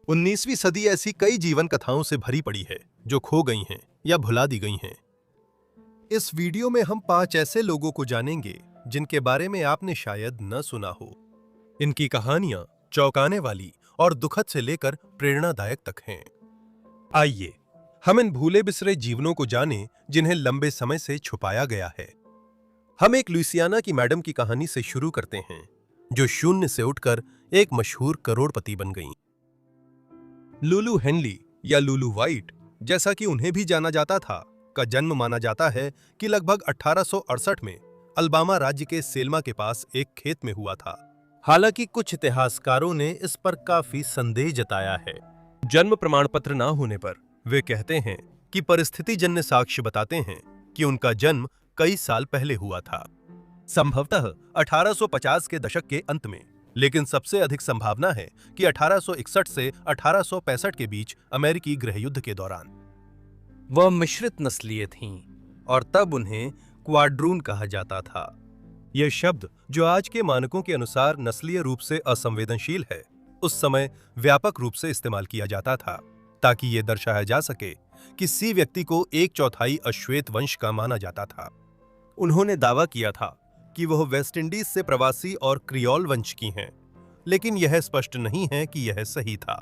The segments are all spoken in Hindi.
19वीं सदी ऐसी कई जीवन कथाओं से भरी पड़ी है जो खो गई हैं या भुला दी गई हैं। इस वीडियो में हम 5 ऐसे लोगों को जानेंगे जिनके बारे में आपने शायद न सुना हो। इनकी कहानियां चौंकाने वाली और दुखद से लेकर प्रेरणादायक तक हैं। आइए हम इन भूले बिसरे जीवनों को जानें जिन्हें लंबे समय से छुपाया गया है। हम एक लुइसियाना की मैडम की कहानी से शुरू करते हैं जो शून्य से उठकर एक मशहूर करोड़पति बन गईं। लुलू हेनली या लुलू व्हाइट, जैसा कि उन्हें भी जाना जाता था, का जन्म माना जाता है कि लगभग 1868 में अल्बामा राज्य के सेल्मा के पास एक खेत में हुआ था। हालांकि कुछ इतिहासकारों ने इस पर काफी संदेह जताया है। जन्म प्रमाण पत्र न होने पर वे कहते हैं कि परिस्थितिजन्य साक्ष्य बताते हैं कि उनका जन्म कई साल पहले हुआ था, संभवतः 1850 के दशक के अंत में। लेकिन सबसे अधिक संभावना है कि 1861 से 1865 के बीच अमेरिकी गृहयुद्ध के दौरान। वह मिश्रित नस्लीय थीं और तब उन्हें क्वाड्रून कहा जाता था। यह शब्द, जो आज के मानकों के अनुसार नस्लीय रूप से असंवेदनशील है, उस समय व्यापक रूप से इस्तेमाल किया जाता था ताकि यह दर्शाया जा सके कि किसी व्यक्ति को 1/4 अश्वेत वंश का माना जाता था। उन्होंने दावा किया था कि वह वेस्ट इंडीज से प्रवासी और क्रियोल वंश की हैं, लेकिन यह स्पष्ट नहीं है कि यह सही था।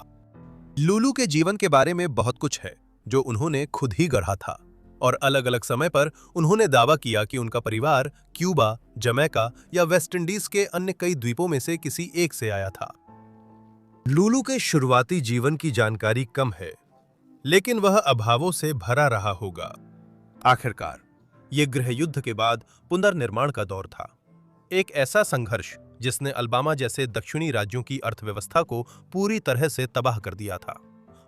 लुलू के जीवन के बारे में बहुत कुछ है जो उन्होंने खुद ही गढ़ा था, और अलग अलग समय पर उन्होंने दावा किया कि उनका परिवार क्यूबा, जमैका या वेस्ट इंडीज के अन्य कई द्वीपों में से किसी एक से आया था। लुलू के शुरुआती जीवन की जानकारी कम है, लेकिन वह अभावों से भरा रहा होगा। आखिरकार यह गृहयुद्ध के बाद पुनर्निर्माण का दौर था, एक ऐसा संघर्ष जिसने अल्बामा जैसे दक्षिणी राज्यों की अर्थव्यवस्था को पूरी तरह से तबाह कर दिया था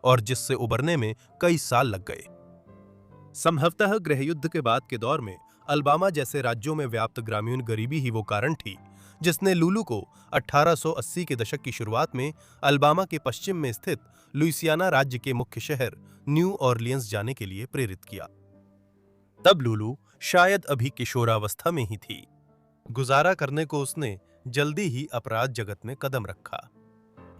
और जिससे उबरने में कई साल लग गए। संभवतः गृहयुद्ध के बाद के दौर में अल्बामा जैसे राज्यों में व्याप्त ग्रामीण गरीबी ही वो कारण थी जिसने लुलू को 1880 के दशक की शुरुआत में अल्बामा के पश्चिम में स्थित लुइसियाना राज्य के मुख्य शहर न्यू ऑरलियंस जाने के लिए प्रेरित किया। तब लुलू शायद अभी किशोरावस्था में ही थी। गुजारा करने को उसने जल्दी ही अपराध जगत में कदम रखा।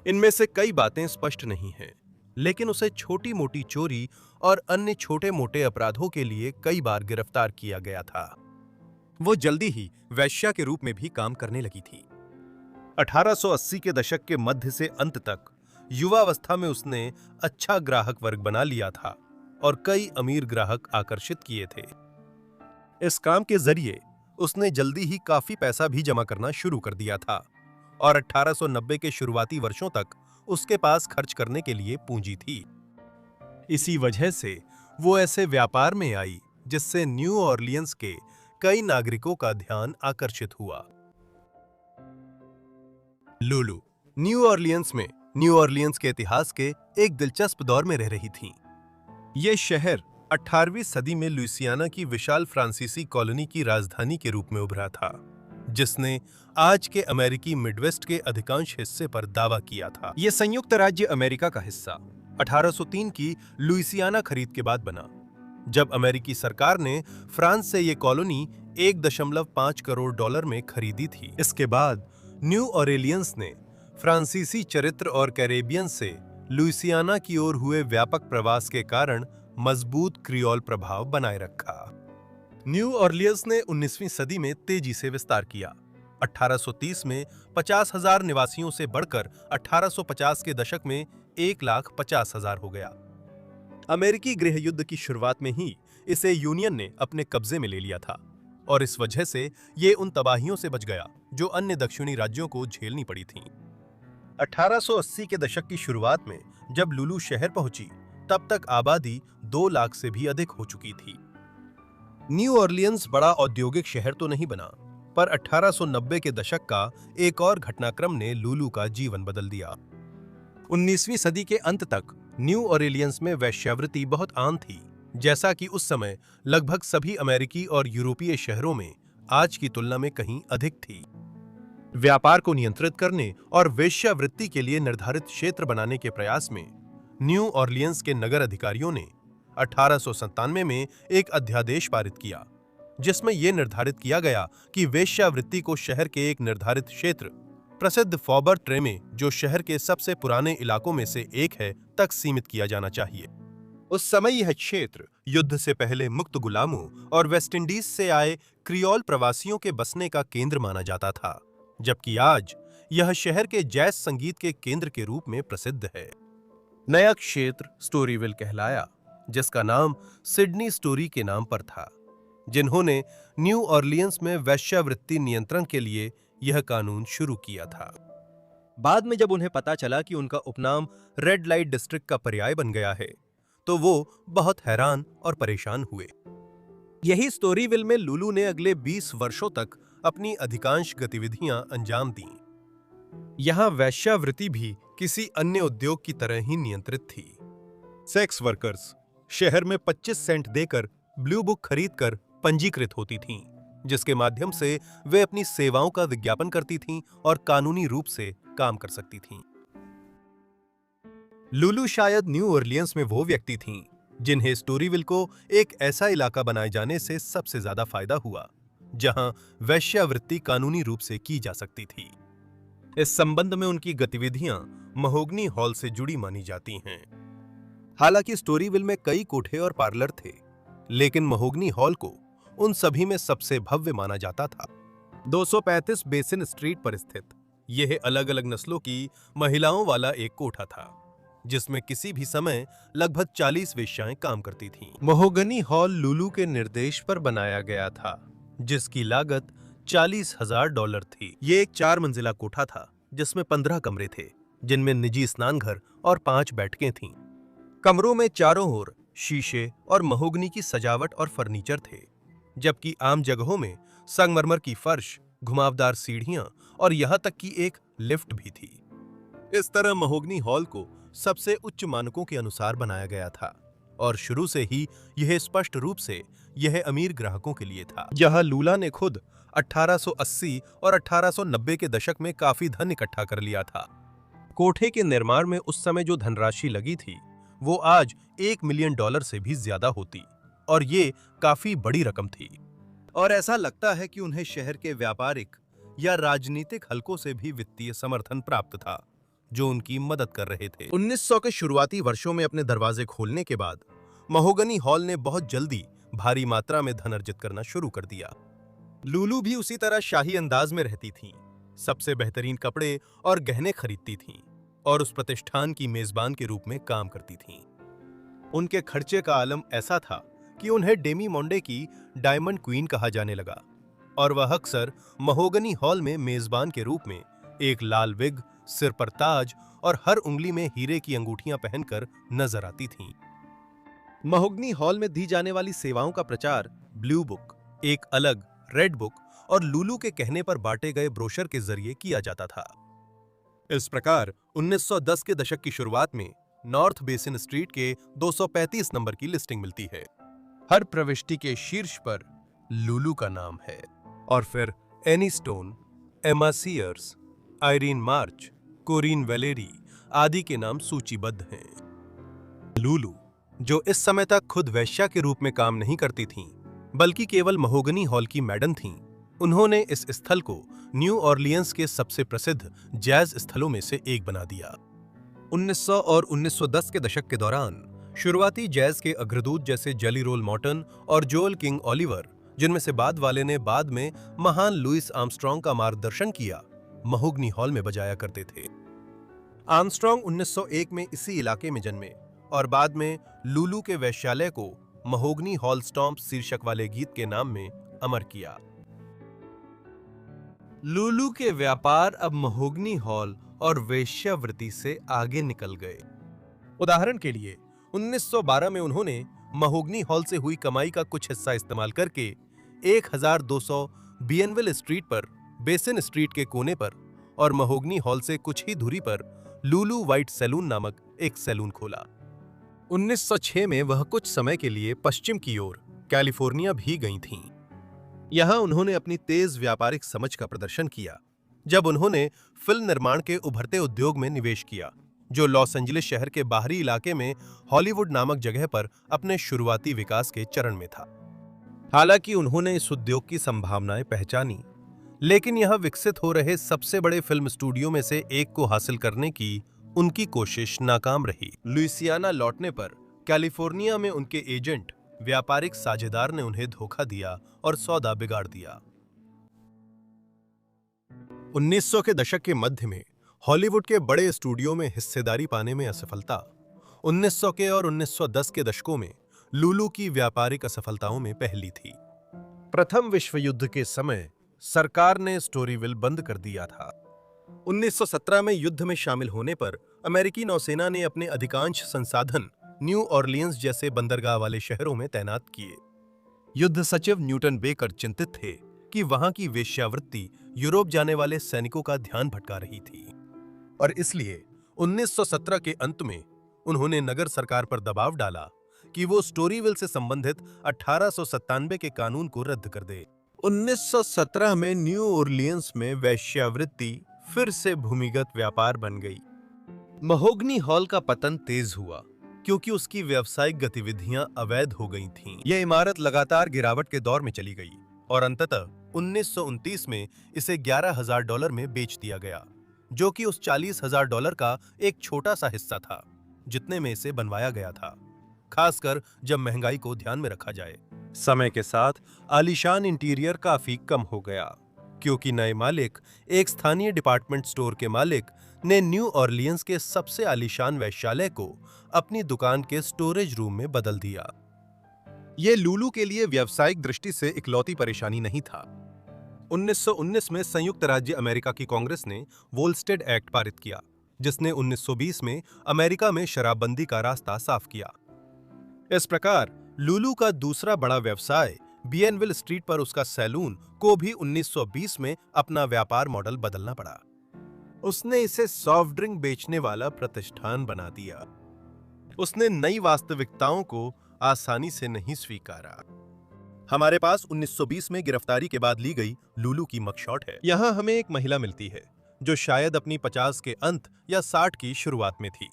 इनमें से कई बातें स्पष्ट नहीं हैं, लेकिन उसे छोटी मोटी चोरी और अन्य छोटे मोटे अपराधों के लिए कई बार गिरफ्तार किया गया था। वो जल्दी ही वैश्या के रूप में भी काम करने लगी थी। 1880 के दशक के मध्य से अंत तक युवावस्था में उसने अच्छा ग्राहक वर्ग बना लिया था और कई अमीर ग्राहक आकर्षित किए थे। इस काम के जरिए उसने जल्दी ही काफी पैसा भी जमा करना शुरू कर दिया था और 1890 के शुरुआती वर्षों तक उसके पास खर्च करने के लिए पूंजी थी। इसी वजह से वो ऐसे व्यापार में आई जिससे न्यू ऑरलियंस के कई नागरिकों का ध्यान आकर्षित हुआ। लुलू न्यू ऑरलियंस के इतिहास के एक दिलचस्प दौर में रह रही थीं। यह शहर 18वीं सदी में लुइसियाना की विशाल फ्रांसीसी कॉलोनी की राजधानी के रूप में उभरा था, जिसने आज के अमेरिकी मिडवेस्ट के अधिकांश हिस्से पर दावा किया था। यह संयुक्त राज्य अमेरिका का हिस्सा 1803 की लुइसियाना खरीद के बाद बना, जब अमेरिकी सरकार ने फ्रांस से यह कॉलोनी $1.5 करोड़ में खरीदी थी। इसके बाद न्यू ऑरलियंस ने फ्रांसीसी चरित्र और कैरेबियन से लुइसियाना की ओर हुए व्यापक प्रवास के कारण मजबूत क्रियोल प्रभाव बनाए रखा। न्यू ऑरलियंस ने 19वीं सदी में तेजी से विस्तार किया। 1830 में 50,000 निवासियों से बढ़कर 1850 के दशक में 1,50,000 हो गया। अमेरिकी गृहयुद्ध की शुरुआत में ही इसे यूनियन ने अपने कब्जे में ले लिया था और इस वजह से ये उन तबाहियों से बच गया जो अन्य दक्षिणी राज्यों को झेलनी पड़ी थीं। 1880 के दशक की शुरुआत में जब लुलू शहर पहुंची, तब तक आबादी 2 लाख से भी अधिक हो चुकी थी। न्यू ऑरलियंस बड़ा औद्योगिक शहर तो नहीं बना, पर 1890 के दशक का एक और घटनाक्रम ने लुलू का जीवन बदल दिया। 19वीं सदी के अंत तक न्यू ऑरलियंस में वेश्यावृत्ति बहुत आम थी, जैसा कि उस समय लगभग सभी अमेरिकी और यूरोपीय शहरों में आज की तुलना में कहीं अधिक थी। व्यापार को नियंत्रित करने और वेश्यावृत्ति के लिए निर्धारित क्षेत्र बनाने के प्रयास में न्यू ऑरलियंस के नगर अधिकारियों ने 1897 में एक अध्यादेश पारित किया, जिसमें यह निर्धारित किया गया कि वेश्यावृत्ति को शहर के एक निर्धारित क्षेत्र प्रसिद्ध फॉबर ट्रेमे, जो शहर के सबसे पुराने इलाकों में से एक है, तक सीमित किया जाना चाहिए। उस समय यह क्षेत्र युद्ध से पहले मुक्त गुलामों और वेस्टइंडीज से आए क्रियोल प्रवासियों के बसने का केंद्र माना जाता था, जबकि आज यह शहर के जैज संगीत के केंद्र के रूप में प्रसिद्ध है। नया क्षेत्र स्टोरीविल कहलाया, जिसका नाम सिडनी स्टोरी के नाम पर था, जिन्होंने न्यू ऑरलियंस में वेश्यावृत्ति नियंत्रण के लिए यह कानून शुरू किया था। बाद में जब उन्हें पता चला कि उनका उपनाम रेड लाइट डिस्ट्रिक्ट का पर्याय बन गया है, तो वो बहुत हैरान और परेशान हुए। यही स्टोरीविल में लुलू ने अगले 20 वर्षों तक अपनी अधिकांश गतिविधियां अंजाम दीं। यहां वेश्यावृत्ति भी किसी अन्य उद्योग की तरह ही नियंत्रित थी। सेक्स वर्कर्स शहर में 25 सेंट देकर ब्लू बुक खरीदकर पंजीकृत होती थीं, जिसके माध्यम से वे अपनी सेवाओं का विज्ञापन करती थीं और कानूनी रूप से काम कर सकती थीं। लुलू शायद न्यू ऑरलियंस में वो व्यक्ति थीं जिन्हें स्टोरीविल को एक ऐसा इलाका बनाए जाने से सबसे ज्यादा फायदा हुआ, जहां वेश्यावृत्ति कानूनी रूप से की जा सकती थी। इस संबंध में उनकी गतिविधियां महोगनी हॉल से जुड़ी मानी जाती हैं। हालांकि स्टोरीविल में कई कोठे और पार्लर थे, लेकिन महोगनी हॉल को उन सभी में सबसे भव्य माना जाता था। 235 बेसिन स्ट्रीट पर स्थित यह अलग-अलग नस्लों की महिलाओं वाला एक कोठा था, जिसमें किसी भी समय लगभग 40 वेश्याएं काम करती थीं। महोगनी हॉल लुलू के निर्देश पर बनाया गया था, जिसकी लागत $40,000 थी। ये एक 4 मंजिला कोठा था, जिसमें 15 कमरे थे, जिनमें निजी स्नानघर और 5 बैठकें थीं। कमरों में चारों ओर शीशे और महोगनी की सजावट और फर्नीचर थे, जबकि आम जगहों में संगमरमर की फर्श, घुमावदार सीढ़ियां और यहां तक कि एक लिफ्ट भी थी। इस तरह महोगनी हॉल को सबसे उच्च मानकों के अनुसार बनाया गया था और शुरू से ही यह स्पष्ट रूप से यह अमीर ग्राहकों के लिए था। यह लूला ने खुद 1880 और 1890 के दशक में काफी धन इकट्ठा कर लिया था। कोठे के निर्माण में उस समय जो धनराशि लगी थी, वो आज $1 मिलियन से भी ज्यादा होती, और ये काफी बड़ी रकम थी। और ऐसा लगता है कि उन्हें शहर के व्यापारिक या राजनीतिक हलकों से भी वित्तीय समर्थन प्राप्त था, जो उनकी मदद कर रहे थे। 1900 के शुरुआती वर्षों में अपने दरवाजे खोलने के बाद महोगनी हॉल ने बहुत जल्दी भारी मात्रा में धन अर्जित करना शुरू कर दिया। लुलू भी उसी तरह शाही अंदाज में रहती थीं, सबसे बेहतरीन कपड़े और गहने खरीदती थीं और उस प्रतिष्ठान की मेजबान के रूप में काम करती थीं। उनके खर्चे का आलम ऐसा था कि उन्हें डेमी मोंडे की डायमंड क्वीन कहा जाने लगा, और वह अक्सर महोगनी हॉल में मेजबान के रूप में एक लाल विग, सिर पर ताज और हर उंगली में हीरे की अंगूठियां पहनकर नजर आती थीं। महोगनी हॉल में दी जाने वाली सेवाओं का प्रचार ब्लू बुक, एक अलग रेड बुक और लुलू के कहने पर बांटे गए ब्रोशर के जरिए किया जाता था। इस प्रकार 1910 के दशक की शुरुआत में नॉर्थ बेसिन स्ट्रीट के 235 नंबर की लिस्टिंग मिलती है। हर प्रविष्टि के शीर्ष पर लुलू का नाम है, और फिर एनी स्टोन, एमा सीयर्स, आयरीन मार्च, कोरीन वेलेरी आदि के नाम सूचीबद्ध हैं। लुलू, जो इस समय तक खुद वेश्या के रूप में काम नहीं करती थीं, बल्कि केवल महोगनी हॉल की मैडम थीं, उन्होंने इस स्थल को न्यू ऑरलियंस के सबसे प्रसिद्ध जैज स्थलों में से एक बना दिया। 1900 और 1910 के दशक के दौरान शुरुआती जैज के अग्रदूत जैसे जेली रोल मॉर्टन और जोएल किंग ओलिवर, जिनमें से बाद वाले ने बाद में महान लुइस आर्मस्ट्रांग का मार्गदर्शन किया, महोगनी हॉल में बजाया करते थे। आर्मस्ट्रांग 1901 में इसी इलाके में जन्मे और बाद में लुलू के वेश्यालय को महोगनी हॉल स्टॉम्प शीर्षक वाले गीत के नाम में अमर किया। लुलू के व्यापार अब महोगनी हॉल और वेश्यावृत्ति से आगे निकल गए। उदाहरण के लिए 1912 में उन्होंने महोगनी हॉल से हुई कमाई का कुछ हिस्सा इस्तेमाल करके 1200 बियनविल स्ट्रीट पर बेसिन स्ट्रीट के कोने पर और महोगनी हॉल से कुछ ही दूरी पर लुलू व्हाइट सैलून नामक एक सैलून खोला। 1906 में वह कुछ समय के लिए पश्चिम की ओर कैलिफोर्निया भी गई थीं। यहां उन्होंने अपनी तेज व्यापारिक समझ का प्रदर्शन किया, जब उन्होंने फिल्म निर्माण के उभरते उद्योग में निवेश किया, जो लॉस एंजलिस शहर के बाहरी इलाके में हॉलीवुड नामक जगह पर अपने शुरुआती विकास के चरण में था। हालांकि उन्होंने इस उद्योग की संभावनाएं पहचानी, लेकिन यह विकसित हो रहे सबसे बड़े फिल्म स्टूडियो में से एक को हासिल करने की उनकी कोशिश नाकाम रही। लुइसियाना लौटने पर कैलिफोर्निया में उनके एजेंट, व्यापारिक साझेदार ने उन्हें धोखा दिया और सौदा बिगाड़ दिया। 1900 के दशक के मध्य में हॉलीवुड के बड़े स्टूडियो में हिस्सेदारी पाने में असफलता 1900 के और 1910 के दशकों में लुलु की व्यापारिक असफलताओं में पहली थी। प्रथम विश्व युद्ध के समय सरकार ने स्टोरीविल बंद कर दिया था। 1917 में युद्ध में शामिल होने पर अमेरिकी नौसेना ने अपने अधिकांश संसाधन न्यू ऑरलियंस जैसे बंदरगाह वाले शहरों में तैनात किए। युद्ध सचिव न्यूटन बेकर चिंतित थे कि वहां की वेश्यावृत्ति यूरोप जाने वाले सैनिकों का ध्यान भटका रही थी और इसलिए 1917 के अंत में उन्होंने नगर सरकार पर दबाव डाला कि वो स्टोरीविल से संबंधित 1897 के कानून को रद्द कर दे। 1917 में न्यू ऑरलियंस में वेश्यावृत्ति फिर से भूमिगत व्यापार बन गई। महोगनी हॉल का पतन तेज हुआ क्योंकि उसकी व्यावसायिक गतिविधियां अवैध हो गई थीं। यह इमारत लगातार गिरावट के दौर में चली गई और अंततः 1929 में इसे $11,000 में बेच दिया गया, जो कि उस $40,000 का एक छोटा सा हिस्सा था जितने में इसे बनवाया गया था, खासकर जब महंगाई को ध्यान में रखा जाए। समय के साथ आलीशान इंटीरियर काफी कम हो गया क्योंकि नए मालिक, एक स्थानीय डिपार्टमेंट स्टोर के मालिक, ने न्यू ऑरलियंस के सबसे आलीशान वैश्यालय को अपनी दुकान के स्टोरेज रूम में बदल दिया। यह लुलु के लिए व्यावसायिक दृष्टि से इकलौती परेशानी नहीं था। 1919 में संयुक्त राज्य अमेरिका की कांग्रेस ने वोल्स्टेड एक्ट पारित किया, जिसने 1920 में अमेरिका में शराबबंदी का रास्ता साफ किया। इस प्रकार लुलु का दूसरा बड़ा व्यवसाय, बियनविल स्ट्रीट पर उसका सैलून, को भी 1920 में अपना व्यापार मॉडल बदलना पड़ा। उसने इसे सॉफ्ट ड्रिंक बेचने वाला प्रतिष्ठान बना दिया। उसने नई वास्तविकताओं को आसानी से नहीं स्वीकारा। हमारे पास 1920 में गिरफ्तारी के बाद ली गई लुलु की मगशॉट है। यहाँ हमें एक महिला मिलती है जो शायद अपनी 50 के अंत या 60 की शुरुआत में थी,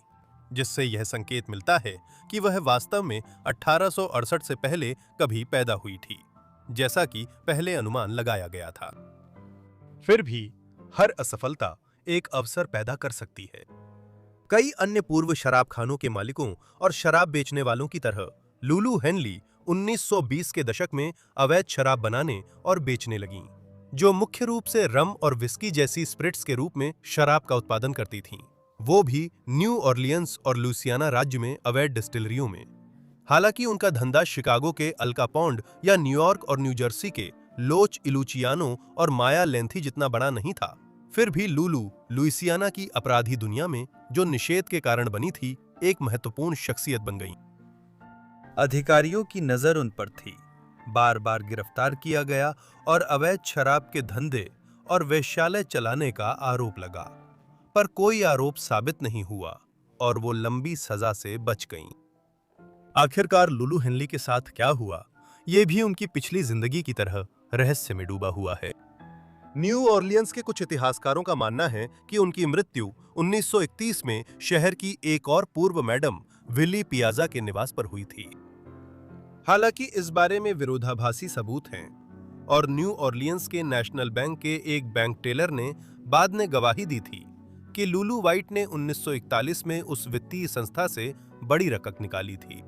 जिससे यह संकेत मिलता है कि वह वास्तव में 1868 से पहले कभी पैदा हुई थी, जैसा कि पहले अनुमान लगाया गया था। फिर भी हर असफलता एक अवसर पैदा कर सकती है। कई अन्य पूर्व शराबखानों के मालिकों और शराब बेचने वालों की तरह लुलु हेनली 1920 के दशक में अवैध शराब बनाने और बेचने लगीं, जो मुख्य रूप से रम और विस्की जैसी स्पिरिट्स के रूप में शराब का उत्पादन करती थीं, वो भी न्यू ऑरलियंस और लुइसियाना राज्य में अवैध डिस्टिलरियों में। हालांकि उनका धंधा शिकागो के अल कापोंड या न्यूयॉर्क और न्यू जर्सी के लोच इलुचियानो और माया लेंथी जितना बड़ा नहीं था, फिर भी लुलु लुइसियाना की अपराधी दुनिया में, जो निषेध के कारण बनी थी, एक महत्वपूर्ण शख्सियत बन गई। अधिकारियों की नजर उन पर थी, बार बार गिरफ्तार किया गया और अवैध शराब के धंधे और वेश्यालय चलाने का आरोप लगा, पर कोई आरोप साबित नहीं हुआ और वो लंबी सजा से बच गईं। आखिरकार लुलु हेनली के साथ क्या हुआ, ये भी उनकी पिछली जिंदगी की तरह रहस्य में डूबा हुआ है। न्यू ऑरलियंस के कुछ इतिहासकारों का मानना है कि उनकी मृत्यु 1931 में शहर की एक और पूर्व मैडम विली पियाजा के निवास पर हुई थी। हालांकि इस बारे में विरोधाभासी सबूत हैं और न्यू ऑरलियंस के नेशनल बैंक के एक बैंक टेलर ने बाद में गवाही दी थी कि लुलु वाइट ने 1941 में उस वित्तीय संस्था से बड़ी रकम निकाली थी।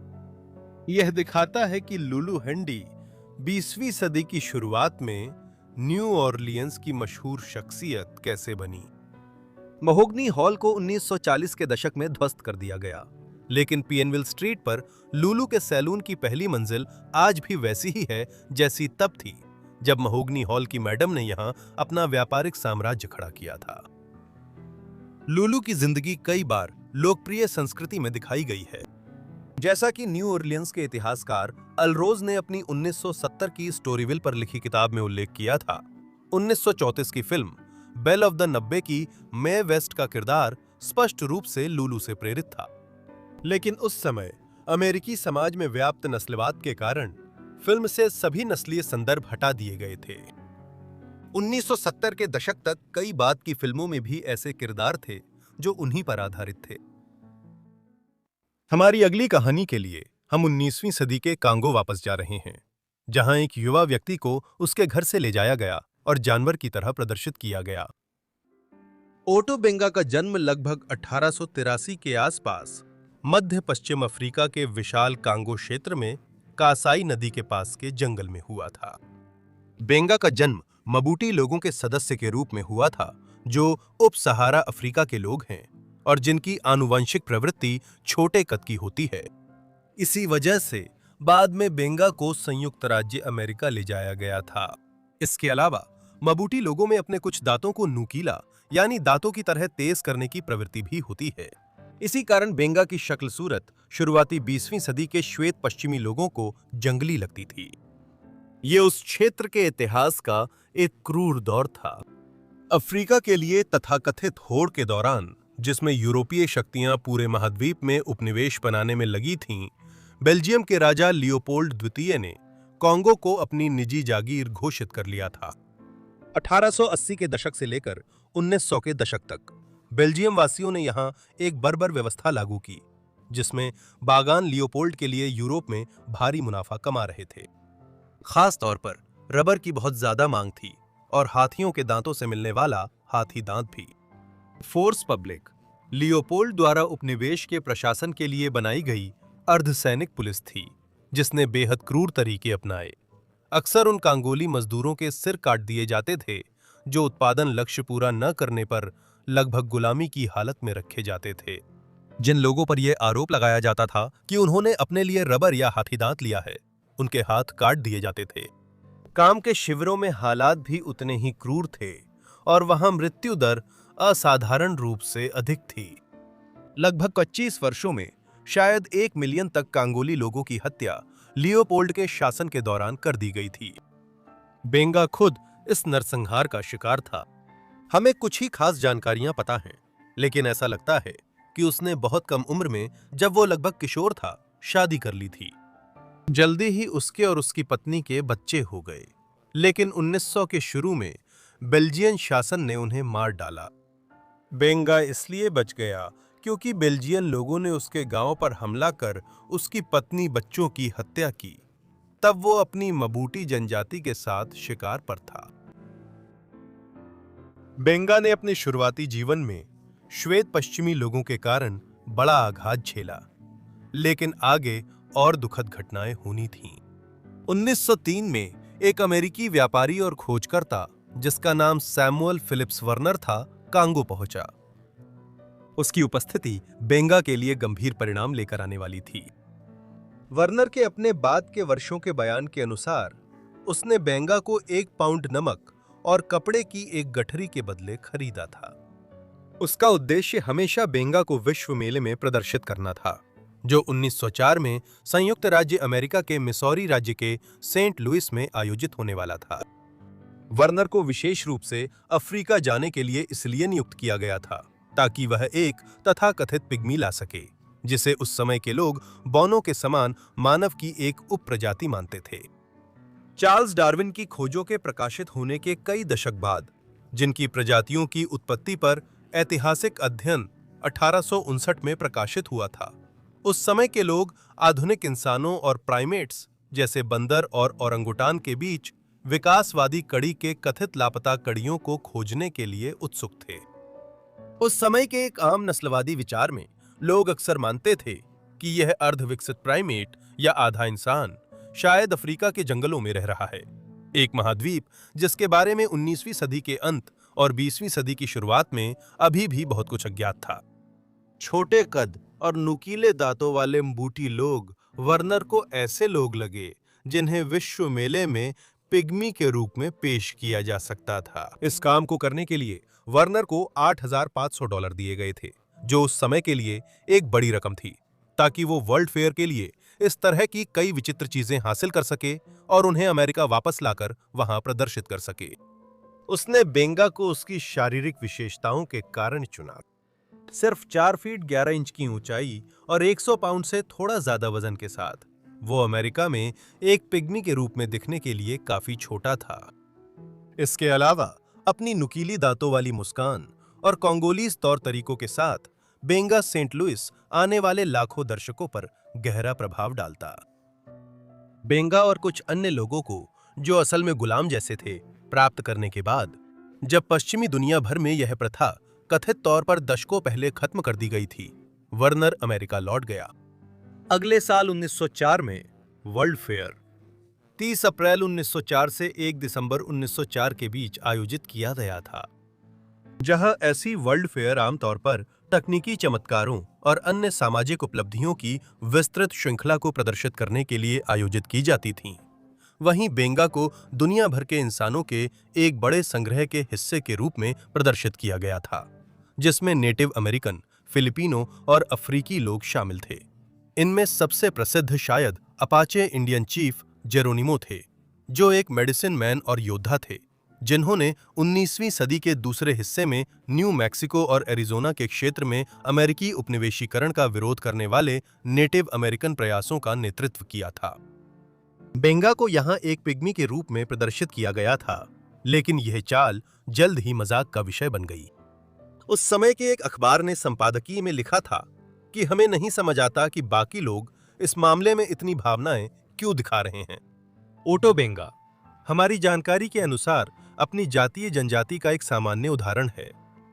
यह दिखाता है कि लुलु हेनली 20वीं सदी की शुरुआत में न्यू ऑरलियंस की मशहूर शख्सियत कैसे बनी। महोगनी हॉल को 1940 के दशक में ध्वस्त कर दिया गया, लेकिन पियनविल स्ट्रीट पर लुलु के सैलून की पहली मंजिल आज भी वैसी ही है जैसी तब थी जब महोगनी हॉल की मैडम ने यहां अपना व्यापारिक साम्राज्य खड़ा किया था। लुलु की जिंदगी कई बार लोकप्रिय संस्कृति में दिखाई गई है, जैसा कि न्यू ऑरलियंस के इतिहासकार अलरोज ने अपनी 1970 की स्टोरीविल पर लिखी किताब में उल्लेख किया था। 1934 की फिल्म बेल ऑफ द नब्बे की मे वेस्ट का किरदार स्पष्ट रूप से लुलु से प्रेरित था, लेकिन उस समय अमेरिकी समाज में व्याप्त नस्लवाद के कारण फिल्म से सभी नस्लीय संदर्भ हटा दिए गए थे। 1970 के दशक तक कई बाद की फिल्मों में भी ऐसे किरदार थे जो उन्हीं पर आधारित थे। हमारी अगली कहानी के लिए हम 19वीं सदी के कांगो वापस जा रहे हैं, जहां एक युवा व्यक्ति को उसके घर से ले जाया गया और जानवर की तरह प्रदर्शित किया गया। ओटो बेंगा का जन्म लगभग 1883 के आसपास मध्य पश्चिम अफ्रीका के विशाल कांगो क्षेत्र में कासाई नदी के पास के जंगल में हुआ था। बेंगा का जन्म मबूटी लोगों के सदस्य के रूप में हुआ था, जो उप सहारा अफ्रीका के लोग हैं और जिनकी आनुवंशिक प्रवृत्ति छोटे कद की होती है। इसी वजह से बाद में बेंगा को संयुक्त राज्य अमेरिका ले जाया गया था। इसके अलावा मबूटी लोगों में अपने कुछ दांतों को नुकीला यानी दांतों की तरह तेज करने की प्रवृत्ति भी होती है। इसी कारण बेंगा की शक्ल सूरत शुरुआती 20वीं सदी के श्वेत पश्चिमी लोगों को जंगली लगती थी। ये उस क्षेत्र के इतिहास का एक क्रूर दौर था। अफ्रीका के लिए तथाकथित होड़ के दौरान, जिसमें यूरोपीय शक्तियां पूरे महाद्वीप में उपनिवेश बनाने में लगी थीं, बेल्जियम के राजा लियोपोल्ड द्वितीय ने कांगो को अपनी निजी जागीर घोषित कर लिया था। 1880 के दशक से लेकर 1900 के दशक तक बेल्जियम वासियों ने यहां एक बर्बर व्यवस्था लागू की, जिसमें बागान लियोपोल्ड के लिए यूरोप में भारी मुनाफा कमा रहे थे। खास तौर पर रबर की बहुत ज्यादा मांग थी और हाथियों के दांतों से मिलने वाला हाथी दांत भी। फोर्स पब्लिक लियोपोल्ड द्वारा उपनिवेश के प्रशासन के लिए बनाई गई अर्धसैनिक पुलिस थी, जिसने बेहद क्रूर तरीके अपनाए। अक्सर उन कांगोली मजदूरों के सिर काट दिए जाते थे जो उत्पादन लक्ष्य पूरा न करने पर लगभग गुलामी की हालत में रखे जाते थे। जिन लोगों पर यह आरोप लगाया जाता था कि उन्होंने अपने लिए रबर या हाथी दांत लिया है, उनके हाथ काट दिए जाते थे। काम के शिविरों में हालात भी उतने ही क्रूर थे और वहां मृत्यु दर असाधारण रूप से अधिक थी। लगभग 25 वर्षों में शायद 1 मिलियन तक कांगोली लोगों की हत्या लियोपोल्ड के शासन के दौरान कर दी गई थी। बेंगा खुद इस नरसंहार का शिकार था। हमें कुछ ही खास जानकारियां पता हैं, लेकिन ऐसा लगता है कि उसने बहुत कम उम्र में, जब वो लगभग किशोर था, शादी कर ली थी। जल्दी ही उसके और उसकी पत्नी के बच्चे हो गए, लेकिन 1900 के शुरू में बेल्जियन शासन ने उन्हें मार डाला। बेंगा इसलिए बच गया क्योंकि बेल्जियन लोगों ने उसके गांव पर हमला कर उसकी पत्नी बच्चों की हत्या की। तब वो अपनी मबूटी जनजाति के साथ शिकार पर था। बेंगा ने अपने शुरुआती जीवन में श्वेत पश्चिमी लोगों के कारण बड़ा आघात झेला, लेकिन आगे और दुखद घटनाएं होनी थीं। 1903 में एक अमेरिकी व्यापारी और खोजकर्ता, जिसका नाम सैमुअल फिलिप्स वर्नर था, कांगो पहुंचा। उसकी उपस्थिति बेंगा के लिए गंभीर परिणाम लेकर आने वाली थी। वर्नर के अपने बाद के वर्षों के बयान के अनुसार उसने बेंगा को 1 पाउंड नमक और कपड़े की एक गठरी के बदले खरीदा था। उसका उद्देश्य हमेशा बेंगा को विश्व मेले में प्रदर्शित करना था, जो 1904 में संयुक्त राज्य अमेरिका के मिसौरी राज्य के सेंट लुइस में आयोजित होने वाला था। वर्नर को विशेष रूप से अफ्रीका जाने के लिए इसलिए नियुक्त किया गया था ताकि वह एक तथाकथित पिग्मी ला सके, जिसे उस समय के लोग बौनों के समान मानव की एक उपप्रजाति मानते थे। चार्ल्स डार्विन की खोजों के प्रकाशित होने के कई दशक बाद, जिनकी प्रजातियों की उत्पत्ति पर ऐतिहासिक अध्ययन 1859 में प्रकाशित हुआ था, उस समय के लोग आधुनिक इंसानों और प्राइमेट्स जैसे बंदर और ओरंगुटान के बीच विकासवादी कड़ी के कथित लापता कड़ियों को खोजने के लिए उत्सुक थे। उस समय के एक आम नस्लवादी विचार में लोग अक्सर मानते थे कि यह अर्धविकसित प्राइमेट या आधा इंसान शायद अफ्रीका के जंगलों में रह रहा है, एक महाद्वीप जिसके बारे में 19वीं सदी के अंत और 20वीं सदी की शुरुआत में अभी भी बहुत कुछ अज्ञात था। छोटे कद और नुकीले दांतों वाले मबूटी लोग वर्नर को ऐसे लोग लगे जिन्हें विश्व मेले में पिग्मी के रूप में पेश किया जा सकता था। इस काम को करने के लिए वर्नर को $8,500 दिए गए थे, जो उस समय के लिए एक बड़ी रकम थी, ताकि वो वर्ल्ड फेयर के लिए इस तरह की कई विचित्र चीजें हासिल कर सके और उन्हें अमेरिका वापस लाकर वहां प्रदर्शित कर सके। उसने बेंगा को उसकी शारीरिक विशेषताओं के कारण चुना। सिर्फ 4 फीट 11 इंच की ऊंचाई और 100 पाउंड से थोड़ा ज्यादा वजन के साथ वो अमेरिका में एक पिग्मी के रूप में दिखने के लिए काफी छोटा था। इसके अलावा अपनी नुकीली दांतों वाली मुस्कान और कांगोलीज तौर तरीकों के साथ बेंगा सेंट लुइस आने वाले लाखों दर्शकों पर गहरा प्रभाव डालता। बेंगा और कुछ अन्य लोगों को, जो असल में गुलाम जैसे थे, प्राप्त करने के बाद जब पश्चिमी दुनिया भर में यह प्रथा कथित तौर पर दशकों पहले खत्म कर दी गई थी, वर्नर अमेरिका लौट गया। अगले साल 1904 में वर्ल्ड फेयर 30 अप्रैल 1904 से 1 दिसंबर 1904 के बीच आयोजित किया गया था, जहां ऐसी वर्ल्ड फेयर आमतौर पर तकनीकी चमत्कारों और अन्य सामाजिक उपलब्धियों की विस्तृत श्रृंखला को प्रदर्शित करने के लिए आयोजित की जाती थीं। वहीं बेंगा को दुनिया भर के इंसानों के एक बड़े संग्रह के हिस्से के रूप में प्रदर्शित किया गया था, जिसमें नेटिव अमेरिकन, फिलिपिनो और अफ्रीकी लोग शामिल थे। इनमें सबसे प्रसिद्ध शायद अपाचे इंडियन चीफ जेरोनिमो थे, जो एक मेडिसिन मैन और योद्धा थे, जिन्होंने 19वीं सदी के दूसरे हिस्से में न्यू मैक्सिको और एरिजोना के क्षेत्र में अमेरिकी उपनिवेशीकरण का विरोध करने वाले नेटिव अमेरिकन प्रयासों का नेतृत्व किया था। बेंगा को यहाँ एक पिग्मी के रूप में प्रदर्शित किया गया था, लेकिन यह चाल जल्द ही मजाक का विषय बन गई। उस समय के एक अखबार ने संपादकीय में लिखा था कि हमें नहीं समझ आता कि बाकी लोग इस मामले में इतनी भावनाएं क्यों दिखा रहे हैं। ओटो बेंगा हमारी जानकारी के अनुसार अपनी जातीय जनजाति का एक सामान्य उदाहरण है,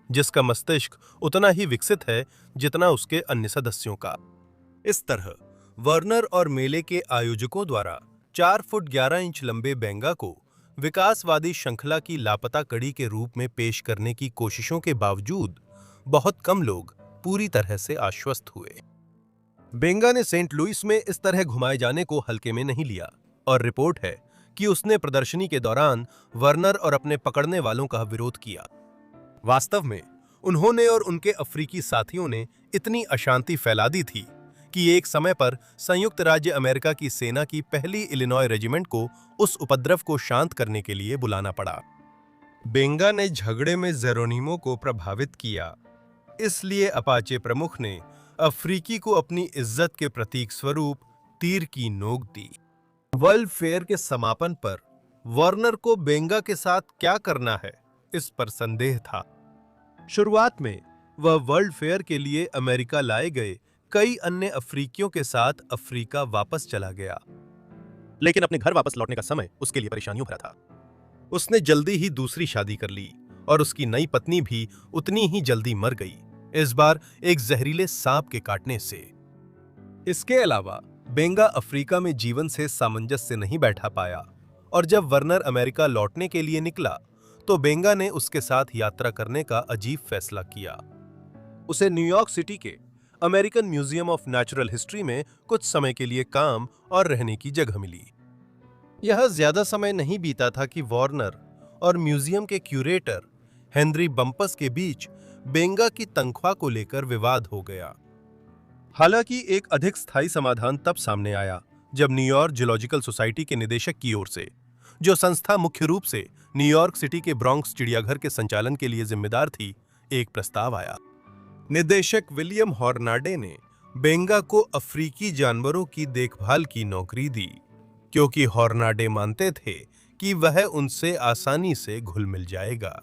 जिसका मस्तिष्क उतना ही विकसित है जितना उसके अन्य सदस्यों का। इस तरह वर्नर और मेले के आयोजकों द्वारा 4 फुट 11 इंच लंबे बेंगा को विकासवादी श्रृंखला की लापता कड़ी के रूप में पेश करने की कोशिशों के बावजूद बहुत कम लोग पूरी तरह से आश्वस्त हुए। बेंगा ने सेंट लुइस में इस तरह घुमाए जाने को हल्के में नहीं लिया और रिपोर्ट है कि उसने प्रदर्शनी के दौरान वर्नर और अपने पकड़ने वालों का विरोध किया। वास्तव में उन्होंने और उनके अफ्रीकी साथियों ने इतनी अशांति फैला दी थी कि एक समय पर संयुक्त राज्य अमेरिका की सेना की पहली इलिनॉय रेजिमेंट को उस उपद्रव को शांत करने के लिए बुलाना पड़ा। बेंगा ने झगड़े में जेरोनिमो को प्रभावित किया, इसलिए अपाचे प्रमुख ने अफ्रीकी को अपनी इज्जत के प्रतीक स्वरूप तीर की नोक दी। वर्ल्ड फेयर के समापन पर वर्नर को बेंगा के साथ क्या करना है, इस पर संदेह था। शुरुआत में वह वर्ल्ड फेयर के लिए अमेरिका लाए गए कई अन्य अफ्रीकियों के साथ अफ्रीका वापस चला गया, लेकिन अपने घर वापस लौटने का समय उसके लिए परेशानियों भरा था। उसने जल्दी ही दूसरी शादी कर ली और उसकी नई पत्नी भी उतनी ही जल्दी मर गई, इस बार एक जहरीले सांप के काटने से। इसके अलावा बेंगा अफ्रीका में जीवन से सामंजस्य नहीं बैठा पाया और जब वर्नर अमेरिका लौटने के लिए निकला तो बेंगा ने उसके साथ यात्रा करने का अजीब फैसला किया। उसे न्यूयॉर्क सिटी के American museum of natural history में कुछ समय के लिए काम और रहने की जगह मिली। यह ज्यादा समय नहीं बीता था कि वार्नर और म्यूजियम के क्यूरेटर हेनरी बम्पस के बीच बेंगा की तनख्वाह को लेकर विवाद हो गया। हालांकि एक अधिक स्थायी समाधान तब सामने आया जब न्यूयॉर्क जूलॉजिकल सोसाइटी के निदेशक की ओर से, जो संस्था मुख्य रूप से न्यूयॉर्क सिटी के ब्रॉन्क्स चिड़ियाघर के संचालन के लिए जिम्मेदार थी, एक प्रस्ताव आया। निदेशक विलियम हॉर्नाडे ने बेंगा को अफ्रीकी जानवरों की देखभाल की नौकरी दी, क्योंकि हॉर्नाडे मानते थे कि वह उनसे आसानी से घुल मिल जाएगा।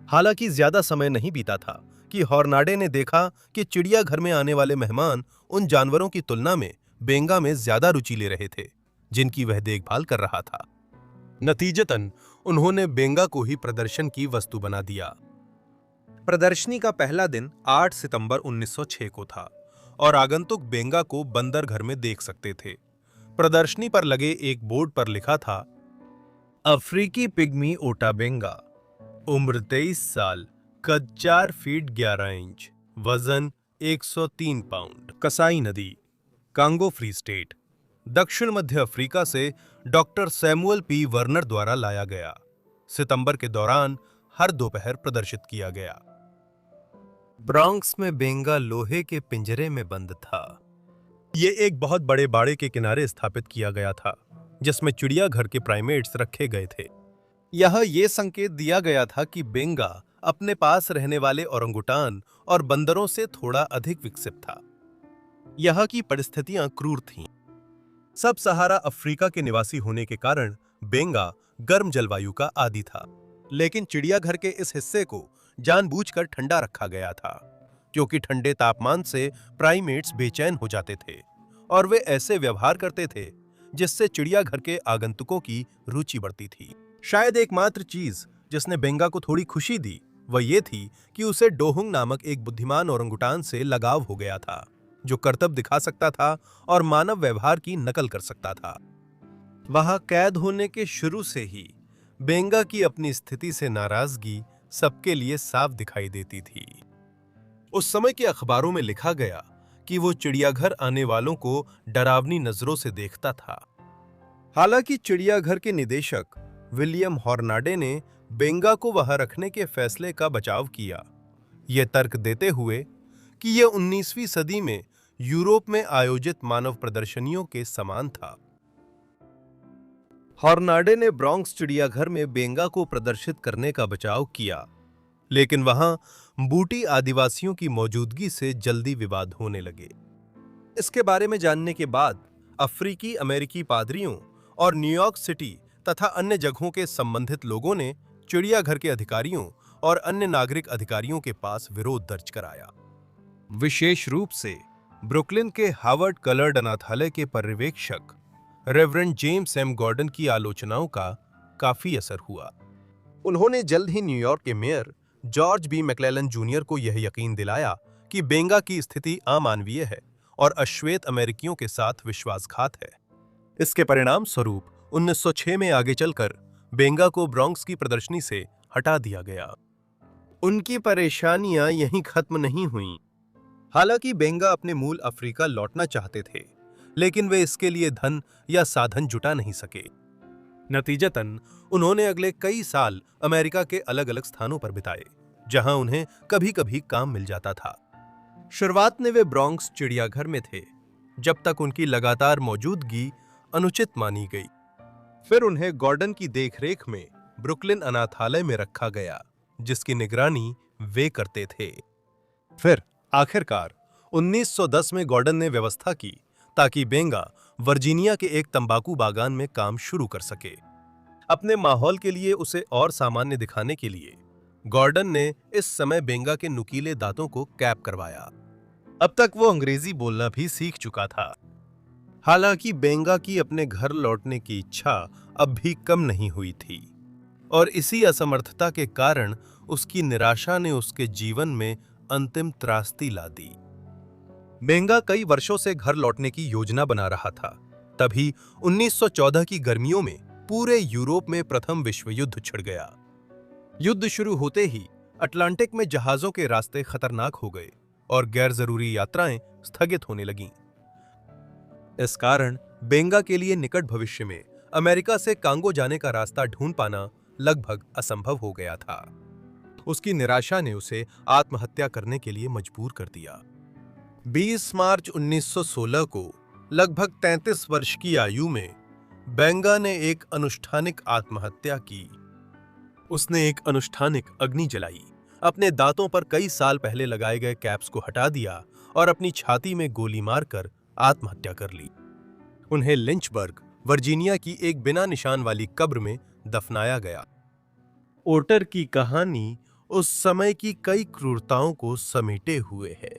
हालांकि ज्यादा समय नहीं बीता था कि हॉर्नाडे ने देखा कि चिड़ियाघर में आने वाले मेहमान उन जानवरों की तुलना में बेंगा में ज्यादा रुचि ले रहे थे, जिनकी वह देखभाल कर रहा था। नतीजतन उन्होंने बेंगा को ही प्रदर्शन की वस्तु बना दिया। प्रदर्शनी का पहला दिन 8 सितंबर 1906 को था और आगंतुक बेंगा को बंदर घर में देख सकते थे। प्रदर्शनी पर लगे एक बोर्ड पर लिखा था, अफ्रीकी पिग्मी ओटा बेंगा, उम्र 23 साल, कद 4 फीट 11 इंच, वजन 103 पाउंड, कसाई नदी, कांगो फ्री स्टेट, दक्षिण मध्य अफ्रीका से डॉक्टर सैमुअल पी वर्नर द्वारा लाया गया। सितंबर के दौरान हर दोपहर प्रदर्शित किया गया। ब्रॉन्क्स में बेंगा लोहे के पिंजरे में बंद था। ये एक बहुत बड़े बाड़े के किनारे स्थापित किया गया था, जिसमें चिड़ियाघर के प्राइमेट्स रखे गए थे। यह संकेत दिया गया था कि बेंगा अपने पास रहने वाले ओरंगुटान और बंदरों से थोड़ा अधिक विकसित था। यह की परिस्थितियां क्रूर थीं। सब सहारा अफ्रीका के निवासी होने के कारण बेंगा गर्म जलवायु का आदी था, लेकिन चिड़ियाघर के इस हिस्से को जानबूझकर ठंडा रखा गया था, क्योंकि ठंडे तापमान से प्राइमेट्स बेचैन हो जाते थे और वे ऐसे व्यवहार करते थे जिससे चिड़ियाघर के आगंतुकों की रुचि बढ़ती थी। शायद एकमात्र चीज जिसने बेंगा को थोड़ी खुशी दी वह ये थी कि उसे डोहुंग नामक एक बुद्धिमान ओरंगुटान से लगाव हो गया था, जो करतब दिखा सकता था और मानव व्यवहार की नकल कर सकता था। वहां कैद होने के शुरू से ही बेंगा की अपनी स्थिति से नाराजगी सबके लिए साफ दिखाई देती थी। उस समय के अखबारों में लिखा गया कि वो चिड़ियाघर आने वालों को डरावनी नजरों से देखता था। हालांकि चिड़ियाघर के निदेशक विलियम हॉर्नाडे ने बेंगा को वहां रखने के फैसले का बचाव किया, यह तर्क देते हुए कि यह 19वीं सदी में यूरोप में आयोजित मानव प्रदर्शनियों के समान था। हॉर्नाडे ने ब्रोंक्स चिड़ियाघर में बेंगा को प्रदर्शित करने का बचाव किया, लेकिन वहां बूटी आदिवासियों की मौजूदगी से जल्दी विवाद होने लगे। इसके बारे में जानने के बाद अफ्रीकी अमेरिकी पादरियों और न्यूयॉर्क सिटी तथा अन्य जगहों के संबंधित लोगों ने चिड़ियाघर के अधिकारियों और अन्य नागरिक अधिकारियों के पास विरोध दर्ज कराया। विशेष रूप से ब्रुकलिन के हार्वर्ड कलर्ड अनाथालय के पर्यवेक्षक रेवरेंड जेम्स एम गॉर्डन की आलोचनाओं का काफी असर हुआ। उन्होंने जल्द ही न्यूयॉर्क के mayor George B McClellan junior को यह यकीन दिलाया कि बेंगा की स्थिति अमानवीय है और अश्वेत अमेरिकियों के साथ विश्वासघात है। इसके परिणाम स्वरूप 1906 में आगे चलकर बेंगा को ब्रोंक्स की प्रदर्शनी से हटा दिया गया। उनकी परेशानियां यहीं खत्म नहीं हुईं। हालांकि बेंगा अपने मूल अफ्रीका लौटना चाहते थे, लेकिन वे इसके लिए धन या साधन जुटा नहीं सके। नतीजतन उन्होंने अगले कई साल अमेरिका के अलग अलग स्थानों पर बिताए, जहां उन्हें कभी कभी काम मिल जाता था। शुरुआत में वे ब्रोंक्स चिड़ियाघर में थे, जब तक उनकी लगातार मौजूदगी अनुचित मानी गई। फिर उन्हें गॉर्डन की देखरेख में ब्रुकलिन अनाथालय में रखा गया, जिसकी निगरानी वे करते थे। फिर आखिरकार 1910 में गॉर्डन ने व्यवस्था की ताकि बेंगा वर्जीनिया के एक तंबाकू बागान में काम शुरू कर सके। अपने माहौल के लिए उसे और सामान्य दिखाने के लिए गॉर्डन ने इस समय बेंगा के नुकीले दांतों को कैप करवाया। अब तक वो अंग्रेजी बोलना भी सीख चुका था। हालांकि बेंगा की अपने घर लौटने की इच्छा अब भी कम नहीं हुई थी, और इसी असमर्थता के कारण उसकी निराशा ने उसके जीवन में अंतिम त्रासदी ला दी। बेंगा कई वर्षों से घर लौटने की योजना बना रहा था। तभी 1914 की गर्मियों में पूरे यूरोप में प्रथम विश्व युद्ध छिड़ गया। युद्ध शुरू होते ही अटलांटिक में जहाजों के रास्ते खतरनाक हो गए और गैर जरूरी यात्राएं स्थगित होने लगीं। इस कारण बेंगा के लिए निकट भविष्य में अमेरिका से कांगो जाने का रास्ता ढूंढ पाना लगभग असंभव हो गया था। उसकी निराशा ने उसे आत्महत्या करने के लिए मजबूर कर दिया। 20 मार्च 1916 को लगभग 33 वर्ष की आयु में बेंगा ने एक अनुष्ठानिक आत्महत्या की। उसने एक अनुष्ठानिक अग्नि जलाई, अपने दांतों पर कई साल पहले लगाए गए कैप्स को हटा दिया और अपनी छाती में गोली मारकर आत्महत्या कर ली। उन्हें लिंचबर्ग, वर्जीनिया की एक बिना निशान वाली कब्र में दफनाया गया। ओटर की कहानी उस समय की कई क्रूरताओं को समेटे हुए है।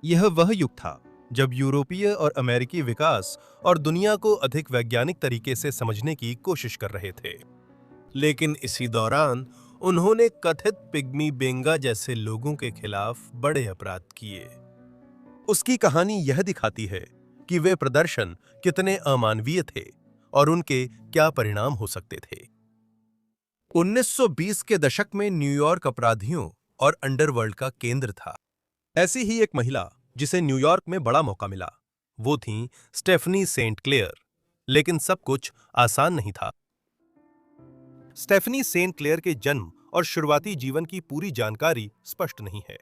यह वह युग था जब यूरोपीय और अमेरिकी विकास और दुनिया को अधिक वैज्ञानिक तरीके से समझने की कोशिश कर रहे थे, लेकिन इसी दौरान उन्होंने कथित पिग्मी बेंगा जैसे लोगों के खिलाफ बड़े अपराध किए। उसकी कहानी यह दिखाती है कि वे प्रदर्शन कितने अमानवीय थे और उनके क्या परिणाम हो सकते थे। 1920 के दशक में न्यूयॉर्क अपराधियों और अंडरवर्ल्ड का केंद्र था। ऐसी ही एक महिला जिसे न्यूयॉर्क में बड़ा मौका मिला, वो थीं स्टेफनी सेंट क्लेयर। लेकिन सब कुछ आसान नहीं था। स्टेफनी सेंट क्लेयर के जन्म और शुरुआती जीवन की पूरी जानकारी स्पष्ट नहीं है,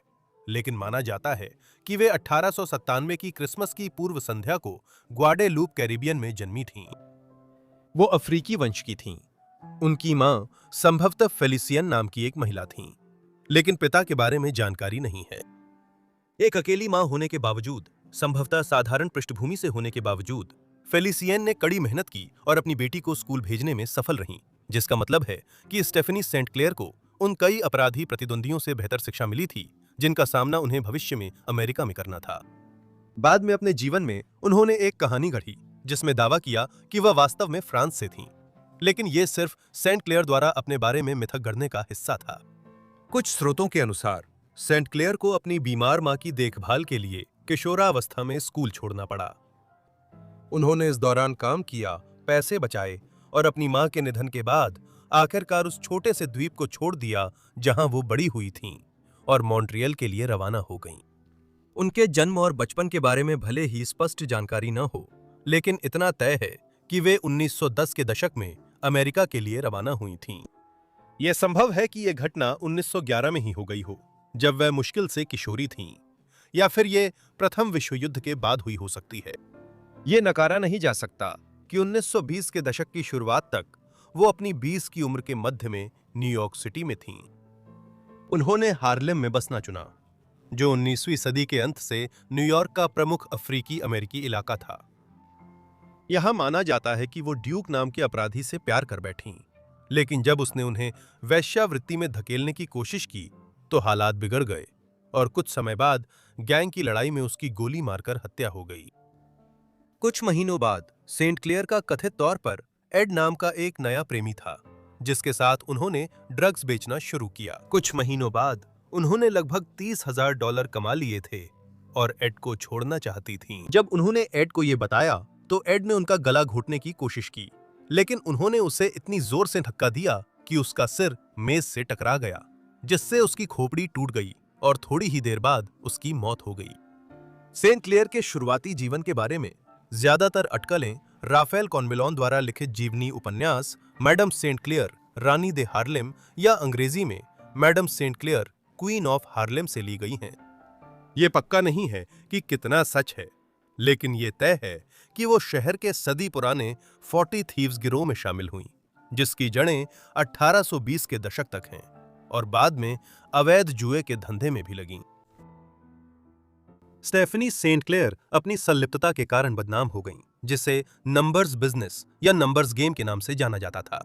लेकिन माना जाता है कि वे 1897 की क्रिसमस की पूर्व संध्या को ग्वाडेलूप कैरिबियन में जन्मी थीं। वो अफ्रीकी वंश की थीं। उनकी मां संभवतः फेलिसियन नाम की एक महिला थीं, लेकिन पिता के बारे में जानकारी नहीं है। एक अकेली मां होने के बावजूद, संभवतः साधारण पृष्ठभूमि से होने के बावजूद, फेलिसियन ने कड़ी मेहनत की और अपनी बेटी को स्कूल भेजने में सफल रहीं, जिसका मतलब है कि स्टेफनी सेंट क्लेयर को उन कई अपराधी प्रतिद्वंदियों से बेहतर शिक्षा मिली थी जिनका सामना उन्हें भविष्य में अमेरिका में करना था। बाद में अपने जीवन में उन्होंने एक कहानी गढ़ी जिसमें दावा किया कि वह वास्तव में फ्रांस से थीं। लेकिन ये सिर्फ सेंट क्लेयर द्वारा अपने बारे में मिथक गढ़ने का हिस्सा था। कुछ स्रोतों के अनुसार सेंट क्लेयर को अपनी बीमार मां की देखभाल के लिए किशोरावस्था में स्कूल छोड़ना पड़ा। उन्होंने इस दौरान काम किया, पैसे बचाए और अपनी मां के निधन के बाद आखिरकार उस छोटे से द्वीप को छोड़ दिया जहां वो बड़ी हुई थीं और मॉन्ट्रियल के लिए रवाना हो गईं। उनके जन्म और बचपन के बारे में भले ही स्पष्ट जानकारी न हो, लेकिन इतना तय है कि वे 1910 के दशक में अमेरिका के लिए रवाना हुई थीं। यह संभव है कि यह घटना 1911 में ही हो गई हो, जब वह मुश्किल से किशोरी थीं, या फिर यह प्रथम विश्व युद्ध के बाद हुई हो सकती है। यह नकारा नहीं जा सकता कि 1920 के दशक की शुरुआत तक वो अपनी 20 की उम्र के मध्य में न्यूयॉर्क सिटी में थीं। उन्होंने हार्लेम में बसना चुना, जो 19वीं सदी के अंत से न्यूयॉर्क का प्रमुख अफ्रीकी अमेरिकी इलाका था। यहां माना जाता है कि वो ड्यूक नाम के अपराधी से प्यार कर बैठीं, लेकिन जब उसने उन्हें वेश्यावृत्ति में धकेलने की कोशिश की तो हालात बिगड़ गए और कुछ समय बाद गैंग की लड़ाई में उसकी गोली मारकर हत्या हो गई। कुछ महीनों बाद सेंट क्लेयर का कथित तौर पर एड नाम का एक नया प्रेमी था, जिसके साथ उन्होंने ड्रग्स बेचना शुरू किया। कुछ महीनों बाद उन्होंने लगभग $30,000 कमा लिए थे और एड को छोड़ना चाहती थीं। जब उन्होंने एड को यह बताया तो एड ने उनका गला घोटने की कोशिश की, लेकिन उन्होंने उसे इतनी जोर से धक्का दिया कि उसका सिर मेज से टकरा गया, जिससे उसकी खोपड़ी टूट गई और थोड़ी ही देर बाद उसकी मौत हो गई। सेंट क्लेयर के शुरुआती जीवन के बारे में ज्यादातर अटकलें राफेल कॉन्वेलॉन द्वारा लिखित जीवनी उपन्यास मैडम सेंट क्लेयर रानी दे हार्लेम या अंग्रेजी में madam Saint Clair queen of Harlem से ली गई हैं। ये पक्का नहीं है कि कितना सच है, लेकिन ये तय है कि वो शहर के सदी पुराने 40 थीव्स गिरोह में शामिल हुईं, जिसकी जड़ें 1820 के दशक तक हैं और बाद में अवैध जुए के धंधे में भी लगीं। स्टेफनी सेंट क्लेयर अपनी संलिप्तता के कारण बदनाम हो गईं, जिसे नंबर्स बिजनेस या नंबर्स गेम के नाम से जाना जाता था।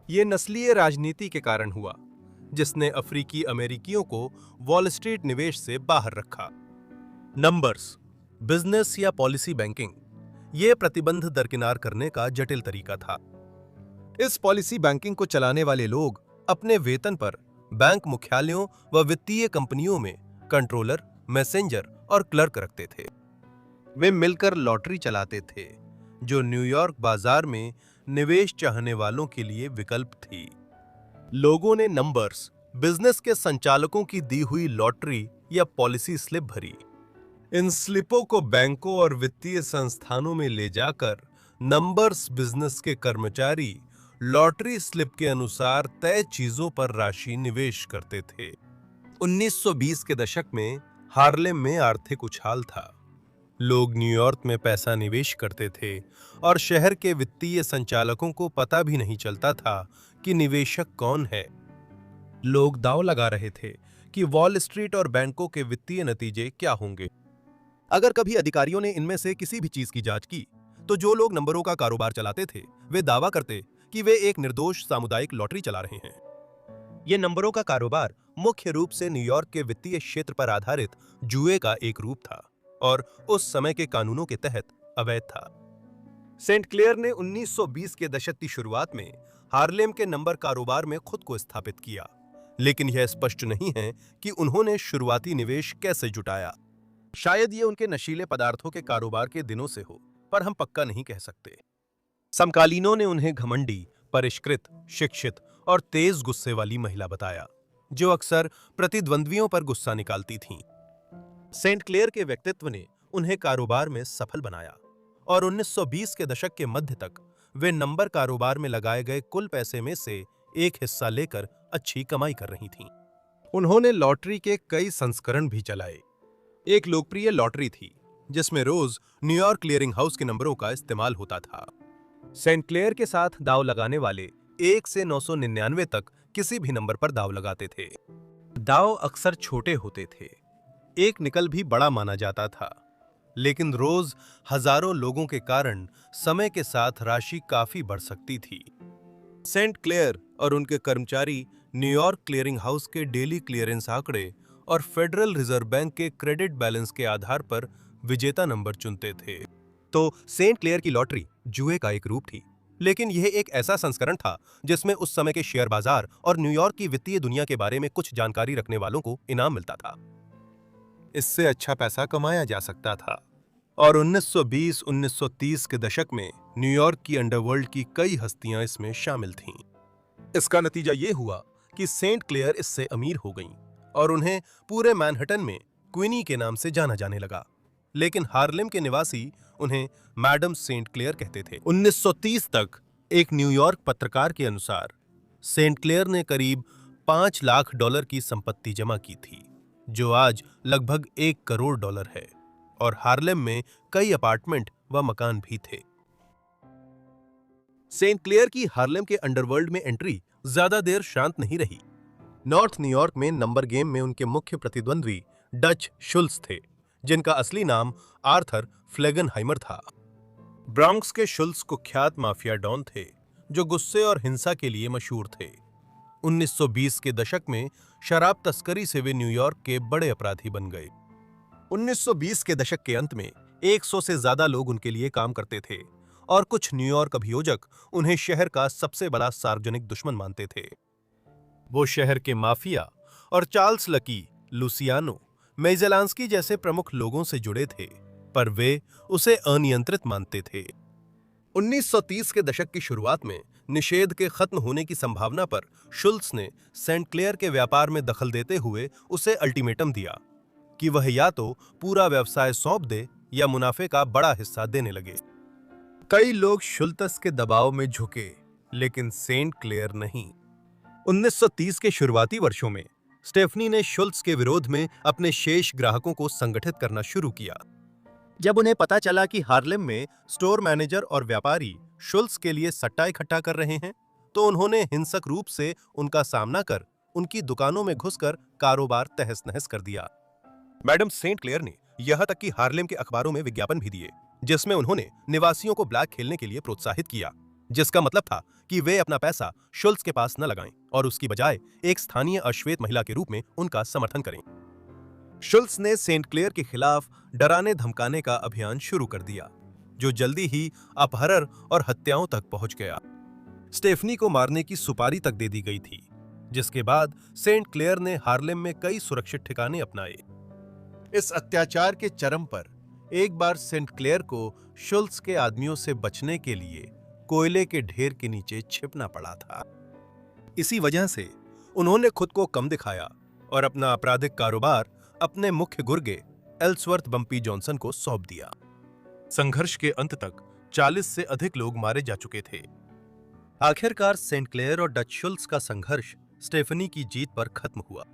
ये नस्लीय राजनीति के कारण हुआ, जिसने अफ्रीकी अमेरिकियों को वॉल स्ट्रीट निवेश से बाहर रखा। नंबर्स बिजनेस या पॉलिसी बैंकिंग ये प्रतिबंध दरकिनार करने का जटिल तरीका था। इस पॉलिसी बैंकिंग को चलाने वाले लोग अपने वेतन पर बैंक मुख्यालयों व वित्तीय कंपनियों में कंट्रोलर, मैसेंजर और क्लर्क रखते थे। वे मिलकर लॉटरी चलाते थे, जो न्यूयॉर्क बाजार में निवेश चाहने वालों के लिए विकल्प थी। लोगों ने नंबर्स बिजनेस के संचालकों की दी हुई लॉटरी या पॉलिसी स्लिप भरी। इन स्लिपों को बैंकों और वित्तीय संस्थानों में ले जाकर नंबर्स बिजनेस के कर्मचारी लॉटरी स्लिप के अनुसार तय चीजों पर राशि निवेश करते थे। 1920 के दशक में हार्लेम में आर्थिक उछाल था। लोग न्यूयॉर्क में पैसा निवेश करते थे और शहर के वित्तीय संचालकों को पता भी नहीं चलता था कि निवेशक कौन है। लोग दांव लगा रहे थे कि वॉल स्ट्रीट और बैंकों के वित्तीय नतीजे क्या होंगे। अगर कभी अधिकारियों ने इनमें से किसी भी चीज की जांच की, तो जो लोग नंबरों का कारोबार चलाते थे वे दावा करते कि वे एक निर्दोष सामुदायिक लॉटरी चला रहे हैं। यह नंबरों का कारोबार मुख्य रूप से न्यूयॉर्क के वित्तीय क्षेत्र पर आधारित जुए का एक रूप था और उस समय के कानूनों के तहत अवैध था। सेंट क्लेयर ने 1920 के दशक की शुरुआत में हार्लेम के नंबर कारोबार में खुद को स्थापित किया, लेकिन यह स्पष्ट नहीं है कि उन्होंने शुरुआती निवेश कैसे जुटाया। शायद ये उनके नशीले पदार्थों के कारोबार के दिनों से हो, पर हम पक्का नहीं कह सकते। समकालीनों ने उन्हें घमंडी, परिष्कृत, शिक्षित और तेज गुस्से वाली महिला बताया, जो अक्सर प्रतिद्वंद्वियों पर गुस्सा निकालती थीं। सेंट क्लेयर के व्यक्तित्व ने उन्हें कारोबार में सफल बनाया और 1920 के दशक के मध्य तक वे नंबर कारोबार में लगाए गए कुल पैसे में से एक हिस्सा लेकर अच्छी कमाई कर रही थीं। उन्होंने लॉटरी के कई संस्करण भी चलाए। एक लोकप्रिय लॉटरी थी जिसमें रोज न्यूयॉर्क क्लियरिंग हाउस के नंबरों का इस्तेमाल होता था। सेंट क्लेयर के साथ दांव लगाने वाले 1 से 999 तक किसी भी नंबर पर दांव लगाते थे। दांव अक्सर छोटे होते थे, एक निकल भी बड़ा माना जाता था, लेकिन रोज हजारों लोगों के कारण समय के साथ राशि काफी बढ़ सकती थी। सेंट क्लेयर और उनके कर्मचारी न्यूयॉर्क क्लियरिंग हाउस के डेली क्लियरेंस आंकड़े और फेडरल रिजर्व बैंक के क्रेडिट बैलेंस के आधार पर विजेता नंबर चुनते थे। तो सेंट क्लेयर की लॉटरी जुए का एक रूप थी, लेकिन यह एक ऐसा संस्करण था जिसमें उस समय के शेयर बाजार और न्यूयॉर्क की वित्तीय दुनिया के बारे में कुछ जानकारी रखने वालों को इनाम मिलता था। इससे अच्छा पैसा कमाया जा सकता था और 1920-1930 के दशक में न्यूयॉर्क की अंडरवर्ल्ड की कई हस्तियां इसमें शामिल थीं। इसका नतीजा ये हुआ कि सेंट क्लेयर इससे अमीर हो गईं और उन्हें पूरे मैनहट्टन में क्वीनी के नाम से जाना जाने लगा, लेकिन हार्लेम के निवासी उन्हें मैडम सेंट क्लेयर कहते थे। 1930 तक एक न्यूयॉर्क पत्रकार के अनुसार सेंट क्लेयर ने करीब $5 लाख की संपत्ति जमा की थी, जो आज लगभग $1 करोड़ है, और हार्लेम में कई अपार्टमेंट व मकान भी थे। सेंट क्लेयर की हार्लेम के अंडरवर्ल्ड में एंट्री ज्यादा देर शांत नहीं रही। नॉर्थ न्यूयॉर्क में नंबर गेम में उनके मुख्य प्रतिद्वंद्वी डच शुल्स थे, जिनका असली नाम आर्थर फ्लेगनहाइमर था। ब्रॉन्क्स के शुल्स कुख्यात माफिया डॉन थे, जो गुस्से और हिंसा के लिए मशहूर थे। 1920 के दशक में शराब तस्करी से वे न्यूयॉर्क के बड़े अपराधी बन गए। 1920 के दशक के अंत में 100 से ज्यादा लोग उनके लिए काम करते थे और कुछ न्यूयॉर्क अभियोजक उन्हें शहर का सबसे बड़ा सार्वजनिक दुश्मन मानते थे। वो शहर के माफिया और चार्ल्स लकी, लुसियानो, मेजेलांस्की जैसे प्रमुख लोगों से जुड़े थे, पर वे उसे अनियंत्रित मानते थे। 1930 के दशक की शुरुआत में निषेध के खत्म होने की संभावना पर शुल्स ने सेंट क्लेयर के व्यापार में दखल देते हुए उसे अल्टीमेटम दिया कि वह या तो पूरा व्यवसाय सौंप दे या मुनाफे का बड़ा हिस्सा देने लगे। कई लोग शुल्तस के दबाव में झुके, लेकिन सेंट क्लेयर नहीं। 1930 के शुरुआती वर्षों में स्टेफनी ने शुल्स के विरोध में अपने शेष ग्राहकों को संगठित करना शुरू किया। जब उन्हें पता चला कि हार्लेम में स्टोर मैनेजर और व्यापारी शुल्स के लिए सट्टा इकट्ठा कर रहे हैं, तो उन्होंने हिंसक रूप से उनका सामना कर उनकी दुकानों में घुसकर कारोबार तहस-नहस कर दिया। मैडम सेंट क्लेयर ने यहां तक कि हार्लेम के अखबारों में विज्ञापन भी दिए, जिसमें उन्होंने निवासियों को ब्लैक खेलने के लिए प्रोत्साहित किया, जिसका मतलब था कि वे अपना पैसा शुल्स के पास न लगाएं और उसकी बजाय एक स्थानीय अश्वेत महिला के रूप में उनका समर्थन करें। शुल्स ने सेंट क्लेयर के खिलाफ डराने धमकाने का अभियान शुरू कर दिया, जो जल्दी ही अपहरण और हत्याओं तक पहुंच गया। स्टेफनी को मारने की सुपारी तक दे दी गई थी, जिसके बाद सेंट क्लेयर ने हार्लेम में कई सुरक्षित ठिकाने अपनाए। इस अत्याचार के चरम पर एक बार सेंट क्लेयर को शुल्स के आदमियों से बचने के लिए कोयले के ढेर के नीचे छिपना पड़ा था। इसी वजह से उन्होंने खुद को कम दिखाया और अपना आपराधिक कारोबार अपने मुख्य गुर्गे एल्सवर्थ बम्पी जॉनसन को सौंप दिया। संघर्ष के अंत तक 40 से अधिक लोग मारे जा चुके थे। आखिरकार सेंट क्लेयर और डच शुल्स का संघर्ष स्टेफनी की जीत पर खत्म हुआ।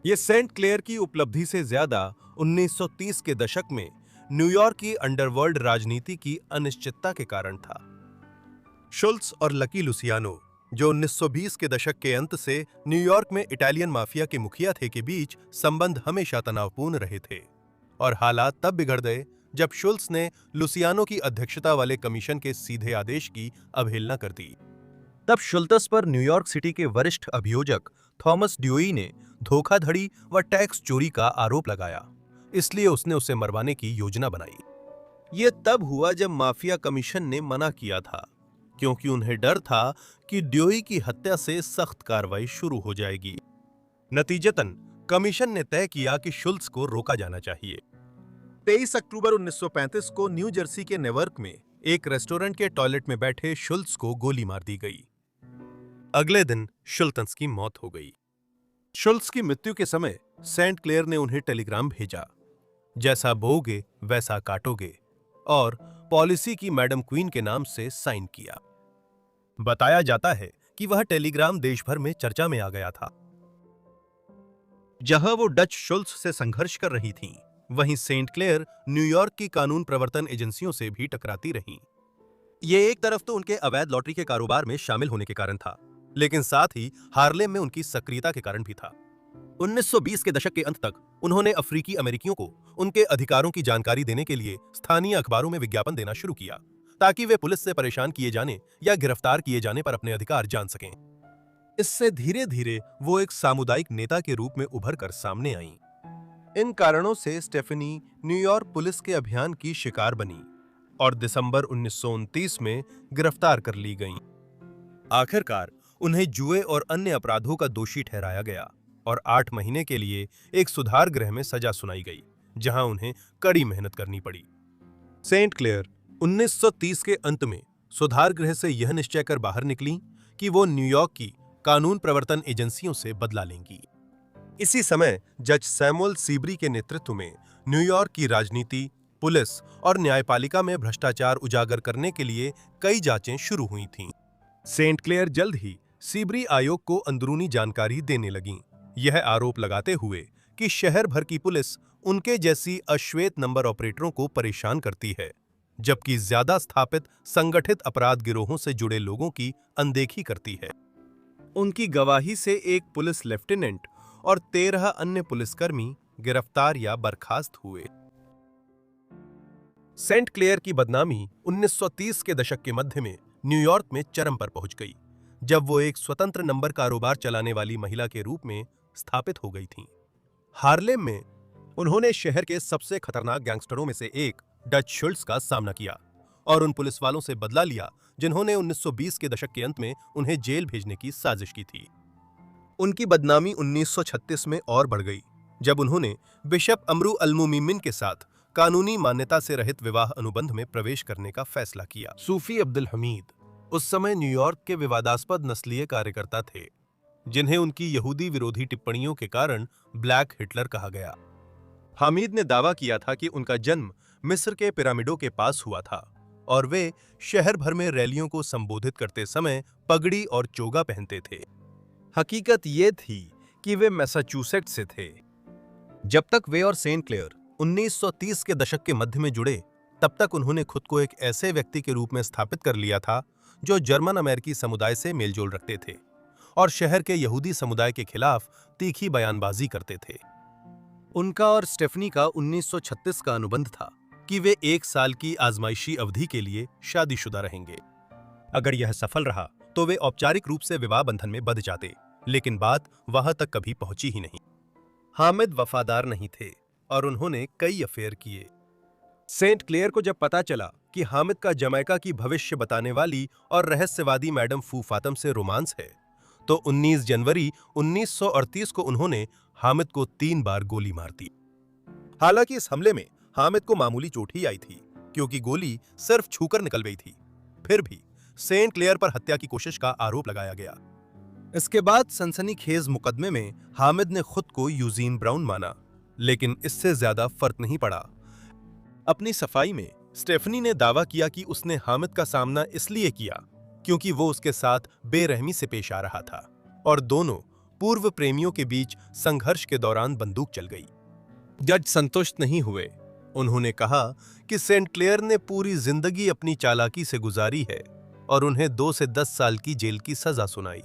यह सेंट क्लेयर की उपलब्धि से ज्यादा 1930 के दशक में न्यूयॉर्क की अंडरवर्ल्ड राजनीति की अनिश्चितता के कारण था। शुल्स और लकी लुसियानो, जो 1920 के दशक के अंत से न्यूयॉर्क में इटालियन माफिया के मुखिया थे, के बीच संबंध हमेशा तनावपूर्ण रहे थे और हालात तब बिगड़ गए जब शुल्स ने लुसियानो की अध्यक्षता वाले कमीशन के सीधे आदेश की अवहेलना कर दी। तब शुल्तस पर न्यूयॉर्क सिटी के वरिष्ठ अभियोजक थॉमस ड्यूई ने धोखाधड़ी व टैक्स चोरी का आरोप लगाया, इसलिए उसने उसे मरवाने की योजना बनाई। यह तब हुआ जब माफिया कमीशन ने मना किया था, क्योंकि उन्हें डर था कि ड्यूई की हत्या से सख्त कार्रवाई शुरू हो जाएगी। नतीजतन कमीशन ने तय किया कि शुल्स को रोका जाना चाहिए। 23 अक्टूबर 1935 को न्यू जर्सी के नेवर्क में एक रेस्टोरेंट के टॉयलेट में बैठे शुल्स को गोली मार दी गई। अगले दिन शुल्तस की मौत हो गई। शुल्स की मृत्यु के समय सेंट क्लेयर ने उन्हें टेलीग्राम भेजा, जैसा बोओगे वैसा काटोगे, और पॉलिसी की मैडम क्वीन के नाम से साइन किया। बताया जाता है कि वह टेलीग्राम देश भर में चर्चा में आ गया था। जहां वो डच शुल्स से संघर्ष कर रही थीं, वहीं सेंट क्लेयर न्यूयॉर्क की कानून प्रवर्तन एजेंसियों से भी टकराती रहीं। ये एक तरफ तो उनके अवैध लॉटरी के कारोबार में शामिल होने के कारण था, लेकिन साथ ही हार्लेम में उनकी सक्रियता के कारण भी था। 1920 के दशक के अंत तक उन्होंने अफ्रीकी अमेरिकियों को उनके अधिकारों की जानकारी देने के लिए स्थानीय अखबारों में विज्ञापन देना शुरू किया, ताकि वे पुलिस से परेशान किए जाने या गिरफ्तार किए जाने पर अपने अधिकार जान सकें। इससे धीरे धीरे वो एक सामुदायिक नेता के रूप में उभर कर सामने आईं। इन कारणों से स्टेफनी न्यूयॉर्क पुलिस के अभियान की शिकार बनी, और दिसंबर 1929 में गिरफ्तार कर ली गईं। आखिरकार उन्हें जुए और अन्य अपराधों का दोषी ठहराया गया और 8 महीने के लिए एक सुधार गृह में सजा सुनाई गई, जहां उन्हें कड़ी मेहनत करनी पड़ी। सेंट क्लेयर 1930 के अंत में सुधार गृह से यह निश्चय कर बाहर निकली कि वो न्यूयॉर्क की कानून प्रवर्तन एजेंसियों से बदला लेंगी। इसी समय जज सैमुअल सीब्री के नेतृत्व में न्यूयॉर्क की राजनीति, पुलिस और न्यायपालिका में भ्रष्टाचार उजागर करने के लिए कई जांचें शुरू हुई थीं। सेंट क्लेयर जल्द ही सीब्री आयोग को अंदरूनी जानकारी देने लगीं, यह आरोप लगाते हुए कि शहर भर की पुलिस उनके जैसी अश्वेत नंबर ऑपरेटरों को परेशान करती है, जबकि ज्यादा स्थापित संगठित अपराध गिरोहों से जुड़े लोगों की अनदेखी करती है। उनकी गवाही से एक पुलिस लेफ्टिनेंट और 13 अन्य पुलिसकर्मी गिरफ्तार या बर्खास्त हुए। सेंट क्लेयर की बदनामी 1930 के दशक के मध्य में न्यूयॉर्क में चरम पर पहुंच गई, जब वो एक स्वतंत्र नंबर कारोबार चलाने वाली महिला के रूप में स्थापित हो गई थीं। हार्लेम में उन्होंने शहर के सबसे खतरनाक गैंगस्टरों में से एक डच शुल्ट्ज का सामना किया और उन पुलिस वालों से बदला लिया जिन्होंने 1920 के दशक के अंत में उन्हें जेल भेजने की साजिश की थी। उनकी बदनामी 1936 में और बढ़ गई, जब उन्होंने बिशप अमरू अल-मुमिन के साथ कानूनी मान्यता से रहित विवाह अनुबंध में प्रवेश करने का फैसला किया। सूफी अब्दुल हमीद उस समय न्यूयॉर्क के विवादास्पद नस्लीय कार्यकर्ता थे, जिन्हें उनकी यहूदी विरोधी टिप्पणियों के कारण ब्लैक हिटलर कहा गया। हामिद ने दावा किया था कि उनका जन्म मिस्र के पिरामिडों के पास हुआ था और वे शहर भर में रैलियों को संबोधित करते समय पगड़ी और चोगा पहनते थे। हकीकत ये थी कि वे मैसाचुसेट्स से थे। जब तक वे और सेंट क्लेयर 1930 के दशक के मध्य में जुड़े, तब तक उन्होंने खुद को एक ऐसे व्यक्ति के रूप में स्थापित कर लिया था जो जर्मन अमेरिकी समुदाय से मेलजोल रखते थे और शहर के यहूदी समुदाय के खिलाफ तीखी बयानबाजी करते थे। उनका और स्टेफनी का 1936 का अनुबंध था कि वे 1 साल की आजमाइशी अवधि के लिए शादीशुदा रहेंगे। अगर यह सफल रहा तो वे औपचारिक रूप से विवाह बंधन में बंध जाते, लेकिन बात वहां तक कभी पहुंची ही नहीं। हामिद वफादार नहीं थे और उन्होंने कई अफेयर किए। सेंट क्लेयर को जब पता चला कि हामिद का जमैका की भविष्य बताने वाली और रहस्यवादी मैडम फू फातम से रोमांस है, तो 19 जनवरी 1938 को उन्होंने हामिद को 3 बार गोली मार दी। हालांकि इस हमले में हामिद को मामूली चोट ही आई थी, क्योंकि गोली सिर्फ छूकर निकल गई थी। फिर भी सेंट क्लेयर पर हत्या की कोशिश का आरोप लगाया गया। इसके बाद सनसनीखेज मुकदमे में हामिद ने खुद को यूजीन ब्राउन माना, लेकिन इससे ज्यादा फर्क नहीं पड़ा। अपनी सफाई में स्टेफनी ने दावा किया कि उसने हामिद का सामना इसलिए किया क्योंकि वो उसके साथ बेरहमी से पेश आ रहा था और दोनों पूर्व प्रेमियों के बीच संघर्ष के दौरान बंदूक चल गई। जज संतुष्ट नहीं हुए। उन्होंने कहा कि सेंट क्लेयर ने पूरी जिंदगी अपनी चालाकी से गुजारी है और उन्हें 2 से 10 साल की जेल की सजा सुनाई।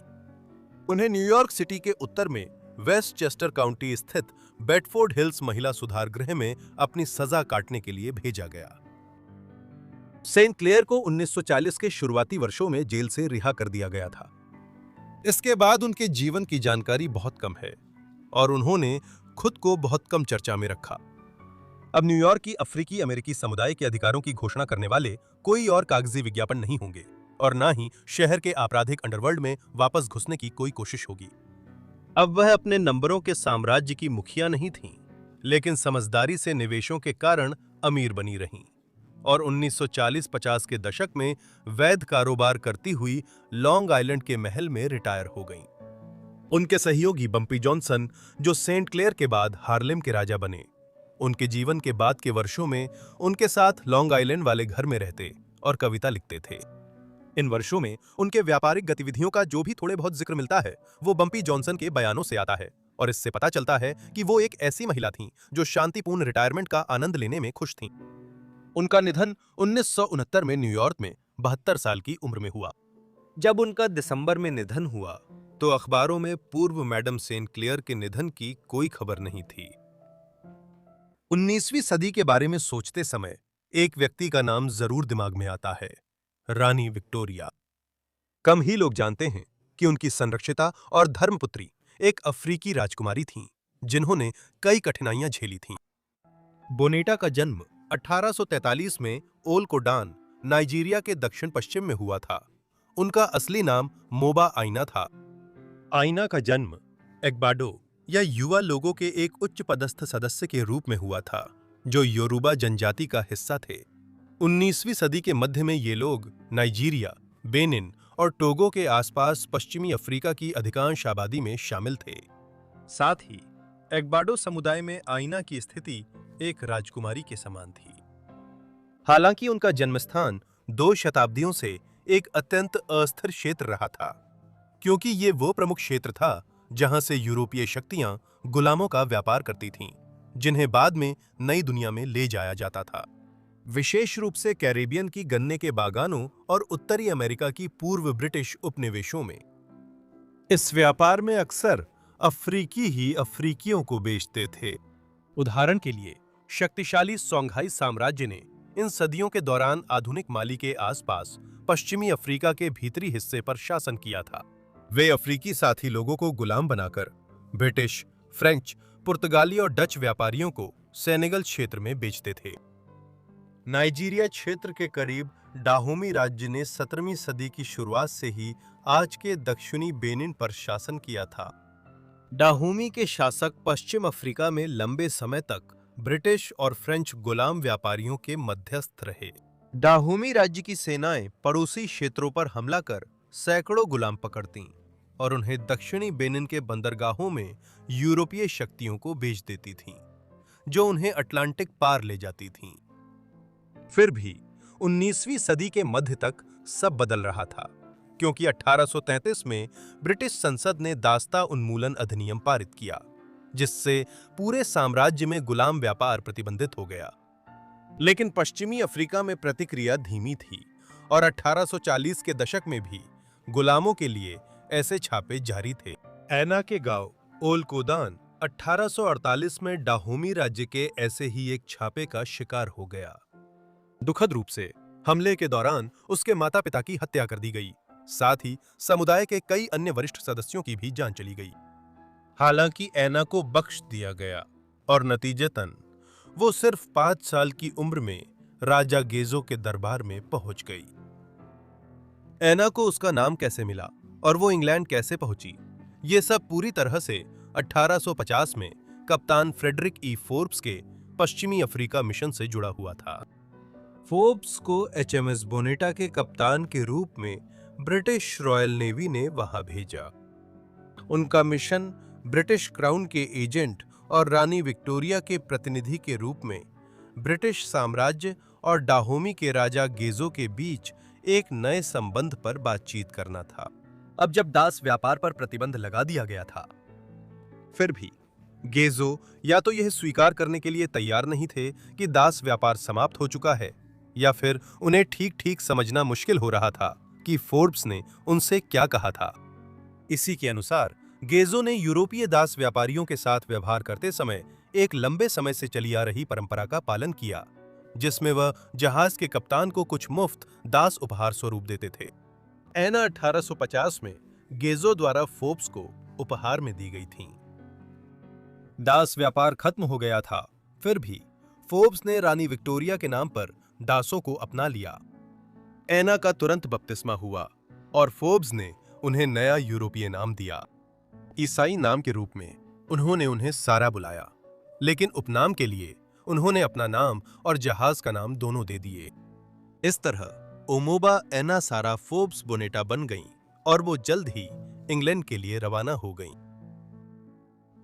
उन्हें न्यूयॉर्क सिटी के उत्तर में वेस्टचेस्टर काउंटी स्थित बेडफोर्ड हिल्स महिला सुधार गृह में अपनी सजा काटने के लिए भेजा गया। सेंट क्लेयर को 1940 के शुरुआती वर्षों में जेल से रिहा कर दिया गया था। इसके बाद उनके जीवन की जानकारी बहुत कम है और उन्होंने खुद को बहुत कम चर्चा में रखा। अब न्यूयॉर्क की अफ्रीकी अमेरिकी समुदाय के अधिकारों की घोषणा करने वाले कोई और कागजी विज्ञापन नहीं होंगे और न ही शहर के आपराधिक अंडरवर्ल्ड में वापस घुसने की कोई कोशिश होगी। अब वह अपने नंबरों के साम्राज्य की मुखिया नहीं थीं, लेकिन समझदारी से निवेशों के कारण अमीर बनी रहीं और 1940-50 के दशक में वैध कारोबार करती हुई लॉन्ग आइलैंड के महल में रिटायर हो गईं। उनके सहयोगी बम्पी जॉनसन, जो सेंट क्लेयर के बाद हार्लेम के राजा बने, उनके जीवन के बाद के वर्षों में उनके साथ लॉन्ग आइलैंड वाले घर में रहते और कविता लिखते थे। इन वर्षों में उनके व्यापारिक गतिविधियों का जो भी थोड़े बहुत जिक्र मिलता है, वो बम्पी जॉनसन के बयानों से आता है और इससे पता चलता है कि वो एक ऐसी महिला थीं जो शांतिपूर्ण रिटायरमेंट का आनंद लेने में खुश थीं। उनका निधन 1969 में न्यूयॉर्क में 72 साल की उम्र में हुआ। जब उनका दिसंबर में निधन हुआ तो अखबारों में पूर्व मैडम सेंट क्लेयर के निधन की कोई खबर नहीं थी। 19वीं सदी के बारे में सोचते समय एक व्यक्ति का नाम जरूर दिमाग में आता है, रानी विक्टोरिया। कम ही लोग जानते हैं कि उनकी संरक्षिता और धर्मपुत्री एक अफ्रीकी राजकुमारी थीं, जिन्होंने कई कठिनाइयां झेली थीं। बोनेटा का जन्म 1843 में ओल कोडान नाइजीरिया के दक्षिण पश्चिम में हुआ था। उनका असली नाम मोबा आइना था। आइना का जन्म एग्बाडो या युवा लोगों के एक उच्च पदस्थ सदस्य के रूप में हुआ था, जो योरूबा जनजाति का हिस्सा थे। 19वीं सदी के मध्य में ये लोग नाइजीरिया, बेनिन और टोगो के आसपास पश्चिमी अफ्रीका की अधिकांश आबादी में शामिल थे। साथ ही एग्बाडो समुदाय में आइना की स्थिति एक राजकुमारी के समान थी। हालांकि उनका जन्मस्थान 2 शताब्दियों से एक अत्यंत अस्थिर क्षेत्र रहा था, क्योंकि ये वो प्रमुख क्षेत्र था जहां से यूरोपीय शक्तियां गुलामों का व्यापार करती थीं, जिन्हें बाद में नई दुनिया में ले जाया जाता था, विशेष रूप से कैरेबियन की गन्ने के बागानों और उत्तरी अमेरिका की पूर्व ब्रिटिश उपनिवेशों में। इस व्यापार में अक्सर अफ्रीकी ही अफ्रीकियों को बेचते थे। उदाहरण के लिए शक्तिशाली सोंघाई साम्राज्य ने इन सदियों के दौरान आधुनिक माली के आसपास पश्चिमी अफ्रीका के भीतरी हिस्से पर शासन किया था। वे अफ्रीकी साथी लोगों को गुलाम बनाकर ब्रिटिश, फ्रेंच, पुर्तगाली और डच व्यापारियों को सेनेगल क्षेत्र में बेचते थे। नाइजीरिया क्षेत्र के करीब डाहोमी राज्य ने 17वीं सदी की शुरुआत से ही आज के दक्षिणी बेनिन पर शासन किया था। डाहोमी के शासक पश्चिम अफ्रीका में लंबे समय तक ब्रिटिश और फ्रेंच गुलाम व्यापारियों के मध्यस्थ रहे। डाहोमी राज्य की सेनाएं पड़ोसी क्षेत्रों पर हमला कर सैकड़ों गुलाम पकड़तीं और उन्हें दक्षिणी बेनिन के बंदरगाहों में यूरोपीय शक्तियों को बेच देती थीं, जो उन्हें अटलांटिक पार ले जाती थीं। फिर भी 19वीं सदी के मध्य तक सब बदल रहा था, क्योंकि 1833 में ब्रिटिश संसद ने दास्ता उन्मूलन अधिनियम पारित किया, जिससे पूरे साम्राज्य में गुलाम व्यापार प्रतिबंधित हो गया। लेकिन पश्चिमी अफ्रीका में प्रतिक्रिया धीमी थी और 1840 के दशक में भी गुलामों के लिए ऐसे छापे जारी थे। ऐना के गांव ओल कोदान 1848 में डाहोमी राज्य के ऐसे ही एक छापे का शिकार हो गया। दुखद रूप से हमले के दौरान उसके माता-पिता की हत्या कर दी गई। साथ ही समुदाय के कई अन्य वरिष्ठ सदस्यों की भी जान चली गई। हालांकि ऐना को बख्श दिया गया और नतीजतन वो सिर्फ 5 साल की उम्र में राजा गेजो के दरबार में पहुंच गई। ऐना को उसका नाम कैसे मिला और वो इंग्लैंड कैसे पहुंची, ये सब पूरी तरह से 1850 में कप्तान फ्रेडरिक ई फोर्ब्स के पश्चिमी अफ्रीका मिशन से जुड़ा हुआ था। फोर्ब्स को एचएमएस बोनेटा के कप्तान के रूप में ब्रिटिश रॉयल नेवी ने वहां भेजा। उनका मिशन ब्रिटिश क्राउन के एजेंट और रानी विक्टोरिया के प्रतिनिधि के रूप में ब्रिटिश साम्राज्य और डाहोमी के राजा गेजो के बीच एक नए संबंध पर बातचीत करना था। अब जब दास व्यापार पर प्रतिबंध लगा दिया गया था, फिर भी गेजो या तो यह स्वीकार करने के लिए तैयार नहीं थे कि दास व्यापार समाप्त हो चुका है, या फिर उन्हें ठीक-ठीक समझना मुश्किल हो रहा था कि फोर्ब्स ने उनसे क्या कहा था। इसी के अनुसार गेजो ने यूरोपीय दास व्यापारियों के साथ व्यवहार करते समय एक लंबे समय से चली आ रही परंपरा का पालन किया, जिसमें वह जहाज के कप्तान को कुछ मुफ्त दास उपहार स्वरूप देते थे। ऐना 1850 में गेजो द्वारा फोर्ब्स को उपहार में दी गई थीं। दास व्यापार खत्म हो गया था, फिर भी फोर्ब्स ने रानी विक्टोरिया के नाम पर दासों को अपना लिया। ऐना का तुरंत बपतिस्मा हुआ और फोर्ब्स ने उन्हें नया यूरोपीय नाम दिया। ईसाई नाम के रूप में उन्होंने उन्हें सारा बुलाया, लेकिन उपनाम के लिए उन्होंने अपना नाम और जहाज का नाम दोनों दे दिए। इस तरह ओमोबा ऐना सारा फोर्ब्स बोनेटा बन गईं और वो जल्द ही इंग्लैंड के लिए रवाना हो गईं।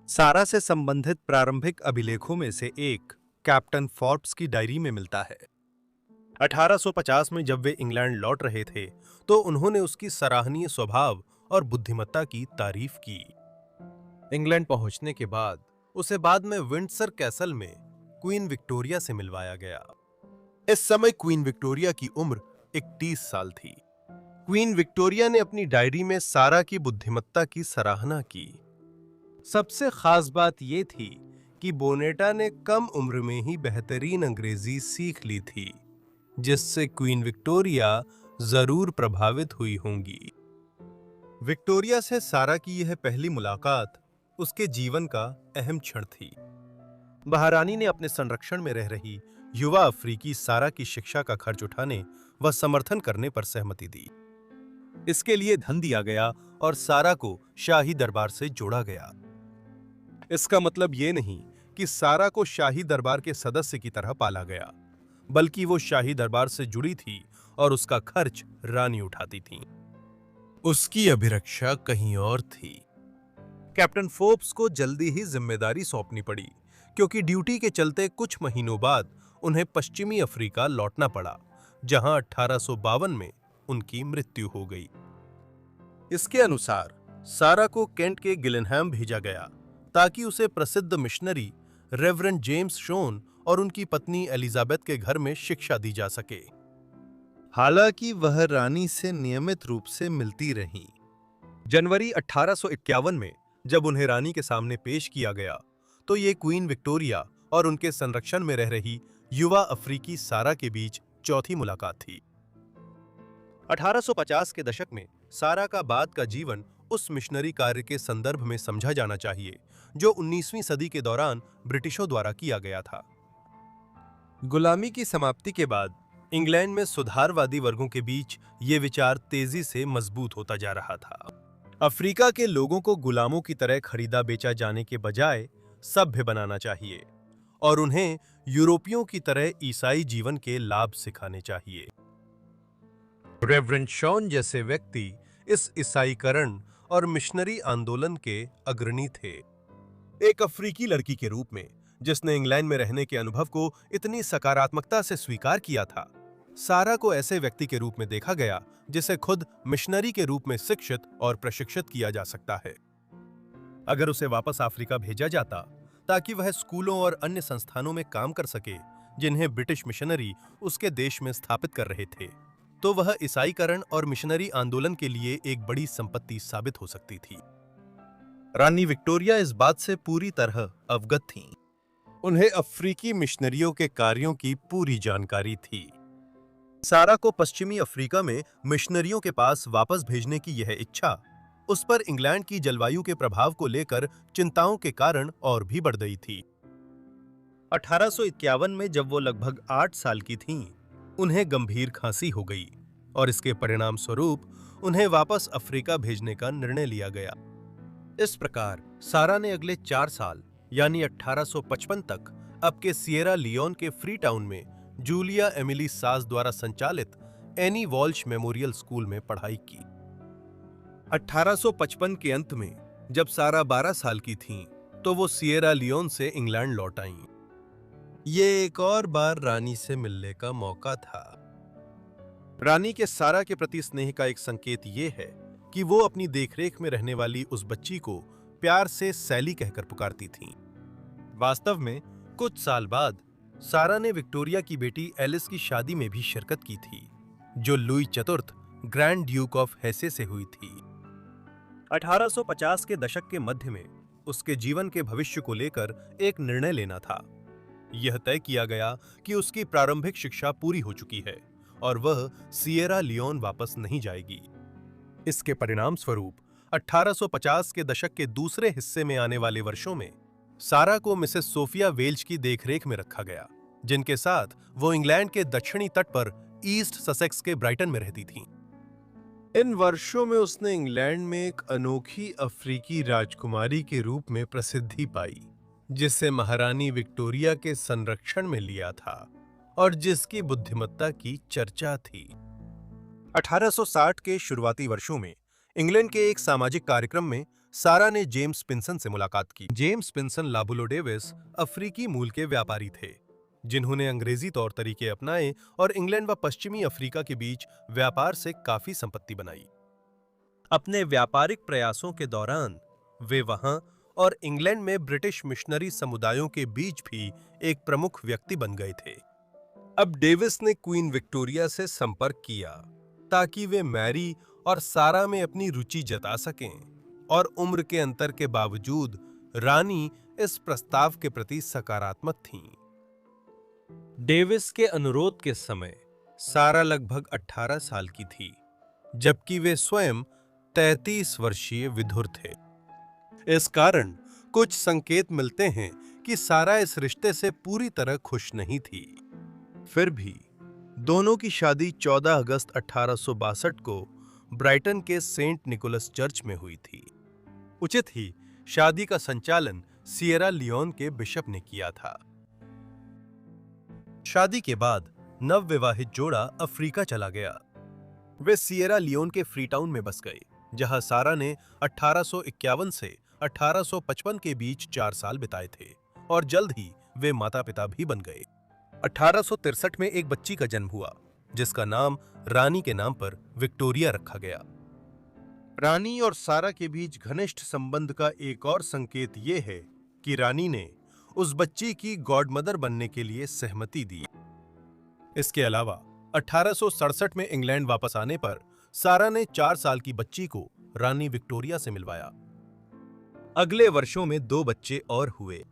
सारा से संबंधित प्रारंभिक अभिलेखों में से एक कैप्टन फोर्ब्स की डायरी में मिलता है। 1850 में जब वे इंग्लैंड लौट रहे थे, तो उन्होंने उसकी सराहनीय स्वभाव और बुद्धिमत्ता की तारीफ की। इंग्लैंड पहुंचने के बाद उसे बाद में विंडसर कैसल में क्वीन विक्टोरिया से मिलवाया गया। इस समय क्वीन विक्टोरिया की उम्र 31 साल थी। क्वीन विक्टोरिया ने अपनी डायरी में सारा की बुद्धिमत्ता की सराहना की। सबसे खास बात यह थी कि बोनेटा ने कम उम्र में ही बेहतरीन अंग्रेजी सीख ली थी, जिससे क्वीन विक्टोरिया जरूर प्रभावित हुई होंगी। विक्टोरिया से सारा की यह पहली मुलाकात उसके जीवन का अहम क्षण थी। महारानी ने अपने संरक्षण में रह रही युवा अफ्रीकी सारा की शिक्षा का खर्च उठाने व समर्थन करने पर सहमति दी। इसके लिए धन दिया गया और सारा को शाही दरबार से जोड़ा गया। इसका मतलब ये नहीं कि सारा को शाही दरबार के सदस्य की तरह पाला गया, बल्कि वो शाही दरबार से जुड़ी थी और उसका खर्च रानी उठाती थी। उसकी अभिरक्षा कहीं और थी। कैप्टन फोर्ब्स को जल्दी ही जिम्मेदारी सौंपनी पड़ी, क्योंकि ड्यूटी के चलते कुछ महीनों बाद उन्हें पश्चिमी अफ्रीका लौटना पड़ा, जहां 1852 में उनकी मृत्यु हो गई। इसके अनुसार सारा को केंट के गिलेनहैम भेजा गया ताकि उसे प्रसिद्ध मिशनरी रेवरेंड जेम्स शोन और उनकी पत्नी एलिजाबेथ के घर में शिक्षा दी जा सके। हालांकि वह रानी से नियमित रूप से मिलती रहीं। जनवरी 1851 में जब उन्हें रानी के सामने पेश किया गया, तो ये क्वीन विक्टोरिया और उनके संरक्षण में रह रही युवा अफ्रीकी सारा के बीच चौथी मुलाकात थी। 1850 के दशक में सारा का बाद का जीवन उस मिशनरी कार्य के संदर्भ में समझा जाना चाहिए जो 19वीं सदी के दौरान ब्रिटिशों द्वारा किया गया था। गुलामी की समाप्ति के बाद इंग्लैंड में सुधारवादी वर्गों के बीच ये विचार तेजी से मजबूत होता जा रहा था। अफ्रीका के लोगों को गुलामों की तरह खरीदा बेचा जाने के बजाय सभ्य बनाना चाहिए और उन्हें यूरोपियों की तरह ईसाई जीवन के लाभ सिखाने चाहिए। रेवरेंड शॉन जैसे व्यक्ति इस ईसाईकरण और मिशनरी आंदोलन के अग्रणी थे। एक अफ्रीकी लड़की के रूप में जिसने इंग्लैंड में रहने के अनुभव को इतनी सकारात्मकता से स्वीकार किया था, सारा को ऐसे व्यक्ति के रूप में देखा गया जिसे खुद मिशनरी के रूप में शिक्षित और प्रशिक्षित किया जा सकता है। अगर उसे वापस अफ्रीका भेजा जाता ताकि वह स्कूलों और अन्य संस्थानों में काम कर सके जिन्हें ब्रिटिश मिशनरी उसके देश में स्थापित कर रहे थे, तो वह ईसाईकरण और मिशनरी आंदोलन के लिए एक बड़ी संपत्ति साबित हो सकती थी। रानी विक्टोरिया इस बात से पूरी तरह अवगत थीं। उन्हें अफ्रीकी मिशनरियों के कार्यों की पूरी जानकारी थी। सारा को पश्चिमी अफ्रीका में मिशनरियों के पास वापस भेजने की यह इच्छा उस पर इंग्लैंड की जलवायु के प्रभाव को लेकर चिंताओं के कारण और भी बढ़ गई थी। 1851 में जब वो लगभग 8 साल की थीं, उन्हें गंभीर खांसी हो गई और इसके परिणाम स्वरूप उन्हें वापस अफ्रीका भेजने का निर्णय लिया गया। इस प्रकार सारा ने अगले 4 साल यानी 1855 तक अब के सिएरा लियोन के फ्री टाउन में जूलिया एमिली सास द्वारा संचालित एनी वॉल्श मेमोरियल स्कूल में पढ़ाई की। 1855 के अंत में जब सारा 12 साल की थीं, तो वो सिएरा लियोन से इंग्लैंड लौट आईं। ये एक और बार रानी से मिलने का मौका था। रानी के सारा के प्रति स्नेह का एक संकेत ये है कि वो अपनी देखरेख में रहने वाली उस बच्ची को प्यार से सैली कहकर पुकारती थीं। वास्तव में कुछ साल बाद सारा ने विक्टोरिया की बेटी एलिस की शादी में भी शिरकत की थी, जो लुई चतुर्थ ग्रैंड ड्यूक ऑफ हेसे से हुई थी। 1850 के दशक के मध्य में उसके जीवन के भविष्य को लेकर एक निर्णय लेना था। यह तय किया गया कि उसकी प्रारंभिक शिक्षा पूरी हो चुकी है और वह सिएरा लियोन वापस नहीं जाएगी। इसके परिणाम स्वरूप 1850 के दशक के दूसरे हिस्से में आने वाले वर्षों में सारा को मिसेस सोफिया वेल्च की देखरेख में रखा गया, जिनके साथ वो इंग्लैंड के दक्षिणी तट पर ईस्ट ससेक्स के ब्राइटन में रहती थीं। इन वर्षों में उसने इंग्लैंड में एक अनोखी अफ्रीकी राजकुमारी के रूप में प्रसिद्धि पाई, जिसे महारानी विक्टोरिया के संरक्षण में लिया था और जिसकी बुद्धिमत्ता की चर्चा थी। 1860 के शुरुआती वर्षों में इंग्लैंड के एक सामाजिक कार्यक्रम में सारा ने जेम्स पिंसन से मुलाकात की। जेम्स पिंसन लाबुलो डेविस अफ्रीकी मूल के व्यापारी थे, जिन्होंने अंग्रेजी तौर तरीके अपनाए और इंग्लैंड व पश्चिमी अफ्रीका के बीच व्यापार से काफी संपत्ति बनाई। अपने व्यापारिक प्रयासों के दौरान वे वहां और इंग्लैंड में ब्रिटिश मिशनरी समुदायों के बीच भी एक प्रमुख व्यक्ति बन गए थे। अब डेविस ने क्वीन विक्टोरिया से संपर्क किया ताकि वे मैरी और सारा में अपनी रुचि जता सकें, और उम्र के अंतर के बावजूद रानी इस प्रस्ताव के प्रति सकारात्मक थीं। डेविस के अनुरोध के समय सारा लगभग 18 साल की थी, जबकि वे स्वयं 33 वर्षीय विधुर थे। इस कारण कुछ संकेत मिलते हैं कि सारा इस रिश्ते से पूरी तरह खुश नहीं थी। फिर भी दोनों की शादी 14 अगस्त 1862 को ब्राइटन के सेंट निकोलस चर्च में हुई थी। उचित ही शादी का संचालन सिएरा लियोन के बिशप ने किया था। शादी के बाद नवविवाहित जोड़ा अफ्रीका चला गया। वे सिएरा लियोन के फ्रीटाउन में बस गए, जहां सारा ने 1851 से 1855 के बीच 4 साल बिताए थे और जल्द ही वे माता पिता भी बन गए। 1863 में एक बच्ची का जन्म हुआ, जिसका नाम रानी के नाम पर विक्टोरिया रखा गया। रानी और सारा के बीच घनिष्ठ संबंध का एक और संकेत ये है कि रानी ने उस बच्ची की गॉडमदर बनने के लिए सहमति दी। इसके अलावा 1867 में इंग्लैंड वापस आने पर सारा ने 4 साल की बच्ची को रानी विक्टोरिया से मिलवाया। अगले वर्षों में 2 बच्चे और हुए।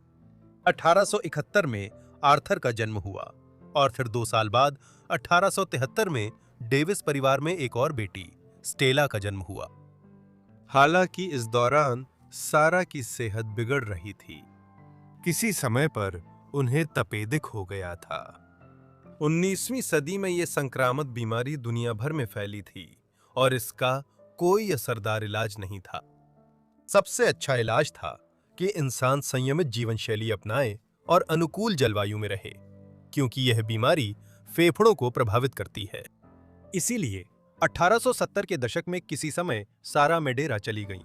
1871 में आर्थर का जन्म हुआ और फिर 2 साल बाद 1873 में डेविस परिवार में एक और बेटी स्टेला का जन्म हुआ। हालांकि इस दौरान सारा की सेहत बिगड़ रही थी। किसी समय पर उन्हें तपेदिक हो गया था। 19वीं सदी में यह संक्रामक बीमारी दुनिया भर में फैली थी और इसका कोई असरदार इलाज नहीं था। सबसे अच्छा इलाज था कि इंसान संयमित जीवन शैली अपनाए और अनुकूल जलवायु में रहे, क्योंकि यह बीमारी फेफड़ों को प्रभावित करती है। इसीलिए 1870 के दशक में किसी समय सारा मेडेरा चली गईं,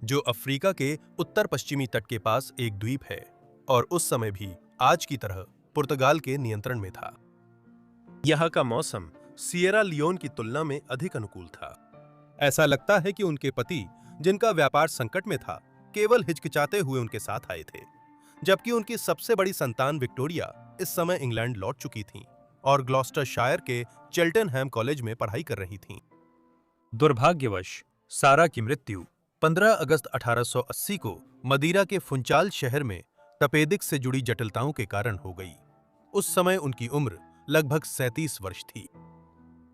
जो अफ्रीका के उत्तर पश्चिमी तट के पास एक द्वीप है और उस समय भी आज की तरह पुर्तगाल के नियंत्रण में था। यहाँ का मौसम सिएरा लियोन की तुलना में अधिक अनुकूल था। ऐसा लगता है कि उनके पति, जिनका व्यापार संकट में था, केवल हिचकिचाते हुए उनके साथ आए थे, जबकि उनकी सबसे बड़ी संतान विक्टोरिया इस समय इंग्लैंड लौट चुकी थीं और ग्लॉस्टरशायर के चेल्टनहैम कॉलेज में पढ़ाई कर रही थीं। दुर्भाग्यवश सारा की मृत्यु 15 अगस्त 1880 को मदीरा के फुंचाल शहर में तपेदिक से जुड़ी जटिलताओं के कारण हो गई। उस समय उनकी उम्र लगभग 37 वर्ष थी।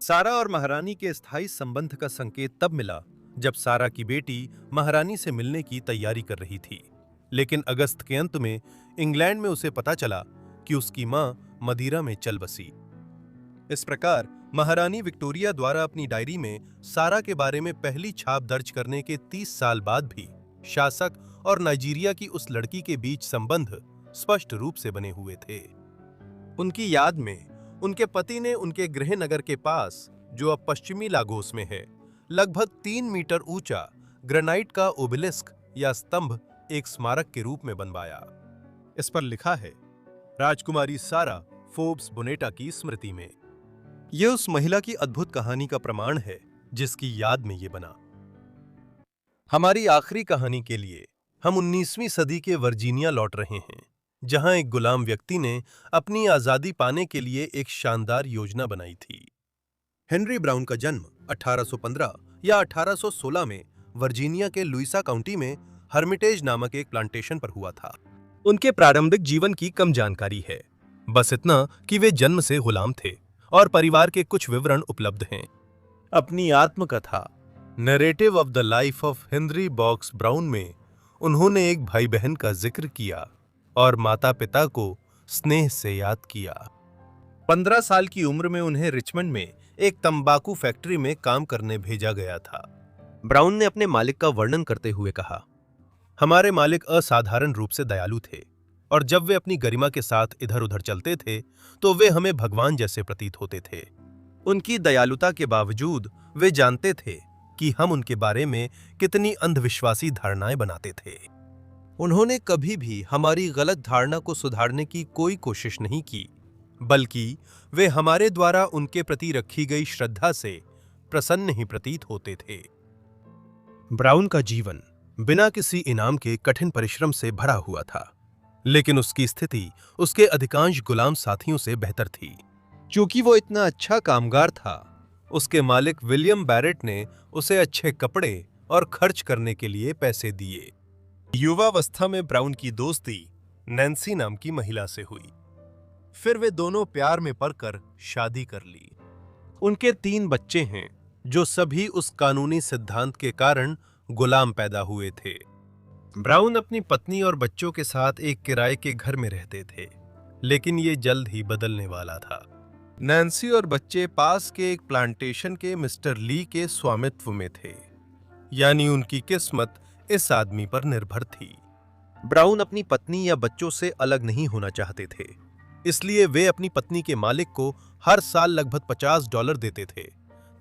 सारा और महारानी के स्थायी संबंध का संकेत तब मिला जब सारा की बेटी महारानी से मिलने की तैयारी कर रही थी, लेकिन अगस्त के अंत में इंग्लैंड में उसे पता चला कि उसकी मां मदीरा में चल बसी। इस प्रकार महारानी विक्टोरिया द्वारा अपनी डायरी में सारा के बारे में पहली छाप दर्ज करने के 30 साल बाद भी शासक और नाइजीरिया की उस लड़की के बीच संबंध स्पष्ट रूप से बने हुए थे। उनकी याद में उनके पति ने उनके गृह नगर के पास, जो अब पश्चिमी लागोस में है, लगभग 3 मीटर ऊंचा ग्रेनाइट का ओबेलिस्क या स्तंभ एक स्मारक के रूप में बनवाया। इस पर लिखा है, राजकुमारी सारा फोर्ब्स बोनेटा की स्मृति में। यह उस महिला की अद्भुत कहानी का प्रमाण है जिसकी याद में यह बना। हमारी आखिरी कहानी के लिए हम 19वीं सदी के वर्जीनिया लौट रहे हैं, जहां एक गुलाम व्यक्ति ने अपनी आजादी पाने के लिए एक शानदार योजना बनाई थी। हेनरी ब्राउन का जन्म 1815 या 1816 में वर्जीनिया के लुइसा काउंटी में हर्मिटेज नामक एक प्लांटेशन पर हुआ था। उनके प्रारंभिक जीवन की कम जानकारी है, बस इतना कि वे जन्म से गुलाम थे और परिवार के कुछ विवरण उपलब्ध हैं। अपनी आत्मकथा narrative of the life of Henry box brown में उन्होंने एक भाई बहन का जिक्र किया और माता पिता को स्नेह से याद किया। 15 साल की उम्र में उन्हें रिचमंड में एक तंबाकू फैक्ट्री में काम करने भेजा गया था। ब्राउन ने अपने मालिक का वर्णन करते हुए कहा, हमारे मालिक असाधारण रूप से दयालु थे और जब वे अपनी गरिमा के साथ इधर उधर चलते थे तो वे हमें भगवान जैसे प्रतीत होते थे। उनकी दयालुता के बावजूद वे जानते थे कि हम उनके बारे में कितनी अंधविश्वासी धारणाएं बनाते थे। उन्होंने कभी भी हमारी गलत धारणा को सुधारने की कोई कोशिश नहीं की, बल्कि वे हमारे द्वारा उनके प्रति रखी गई श्रद्धा से प्रसन्न ही प्रतीत होते थे। ब्राउन का जीवन बिना किसी इनाम के कठिन परिश्रम से भरा हुआ था, लेकिन उसकी स्थिति उसके अधिकांश गुलाम साथियों से बेहतर थी। क्योंकि वो इतना अच्छा कामगार था, उसके मालिक विलियम बैरेट ने उसे अच्छे कपड़े और खर्च करने के लिए पैसे दिए। युवावस्था में ब्राउन की दोस्ती नैन्सी नाम की महिला से हुई। फिर वे दोनों प्यार में पड़कर शादी कर ली। उनके 3 बच्चे हैं, जो सभी उस कानूनी सिद्धांत के कारण गुलाम पैदा हुए थे। ब्राउन अपनी पत्नी और बच्चों के साथ एक किराए के घर में रहते थे, लेकिन ये जल्द ही बदलने वाला था। नैन्सी और बच्चे पास के एक प्लांटेशन के मिस्टर ली के स्वामित्व में थे, यानी उनकी किस्मत इस आदमी पर निर्भर थी। ब्राउन अपनी पत्नी या बच्चों से अलग नहीं होना चाहते थे, इसलिए वे अपनी पत्नी के मालिक को हर साल लगभग $50 देते थे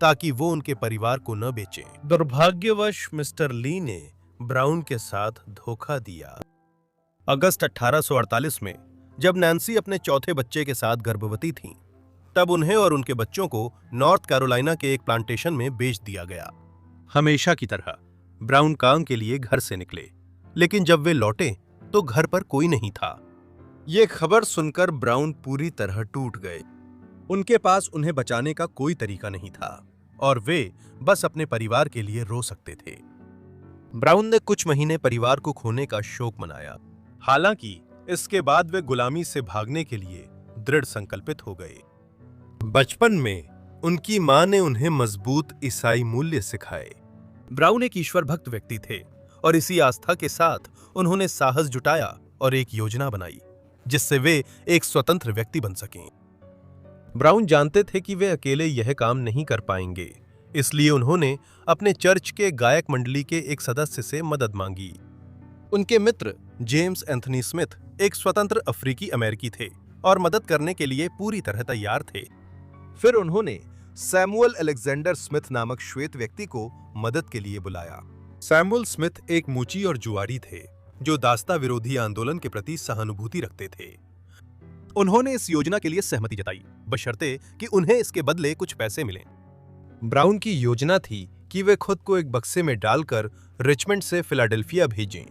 ताकि वो उनके परिवार को न बेचें। दुर्भाग्यवश मिस्टर ली ने ब्राउन के साथ धोखा दिया। अगस्त 1848 में जब नैन्सी अपने चौथे बच्चे के साथ गर्भवती थीं, तब उन्हें और उनके बच्चों को नॉर्थ कैरोलिना के एक प्लांटेशन में बेच दिया गया। हमेशा की तरह ब्राउन काम के लिए घर से निकले, लेकिन जब वे लौटे तो घर पर कोई नहीं था। ये खबर सुनकर ब्राउन पूरी तरह टूट गए। उनके पास उन्हें बचाने का कोई तरीका नहीं था और वे बस अपने परिवार के लिए रो सकते थे। ब्राउन ने कुछ महीने परिवार को खोने का शोक मनाया। हालांकि इसके बाद वे गुलामी से भागने के लिए दृढ़ संकल्पित हो गए। बचपन में उनकी मां ने उन्हें मजबूत ईसाई मूल्य सिखाए। ब्राउन एक ईश्वर भक्त व्यक्ति थे और इसी आस्था के साथ उन्होंने साहस जुटाया और एक योजना बनाई जिससे वे एक स्वतंत्र व्यक्ति बन सकें। ब्राउन जानते थे कि वे अकेले यह काम नहीं कर पाएंगे, इसलिए उन्होंने अपने चर्च के गायक मंडली के एक सदस्य से मदद मांगी। उनके मित्र जेम्स एंथनी स्मिथ एक स्वतंत्र अफ्रीकी अमेरिकी थे और मदद करने के लिए पूरी तरह तैयार थे। फिर उन्होंने सैमुअल अलेक्जेंडर स्मिथ नामक श्वेत व्यक्ति को मदद के लिए बुलाया। सैमुअल स्मिथ एक मूची और जुआरी थे जो दास्ता विरोधी आंदोलन के प्रति सहानुभूति रखते थे। उन्होंने इस योजना के लिए सहमति जताई, बशर्ते कि उन्हें इसके बदले कुछ पैसे मिलें। ब्राउन की योजना थी कि वे खुद को एक बक्से में डालकर रिचमंड से फिलाडेल्फिया भेजें,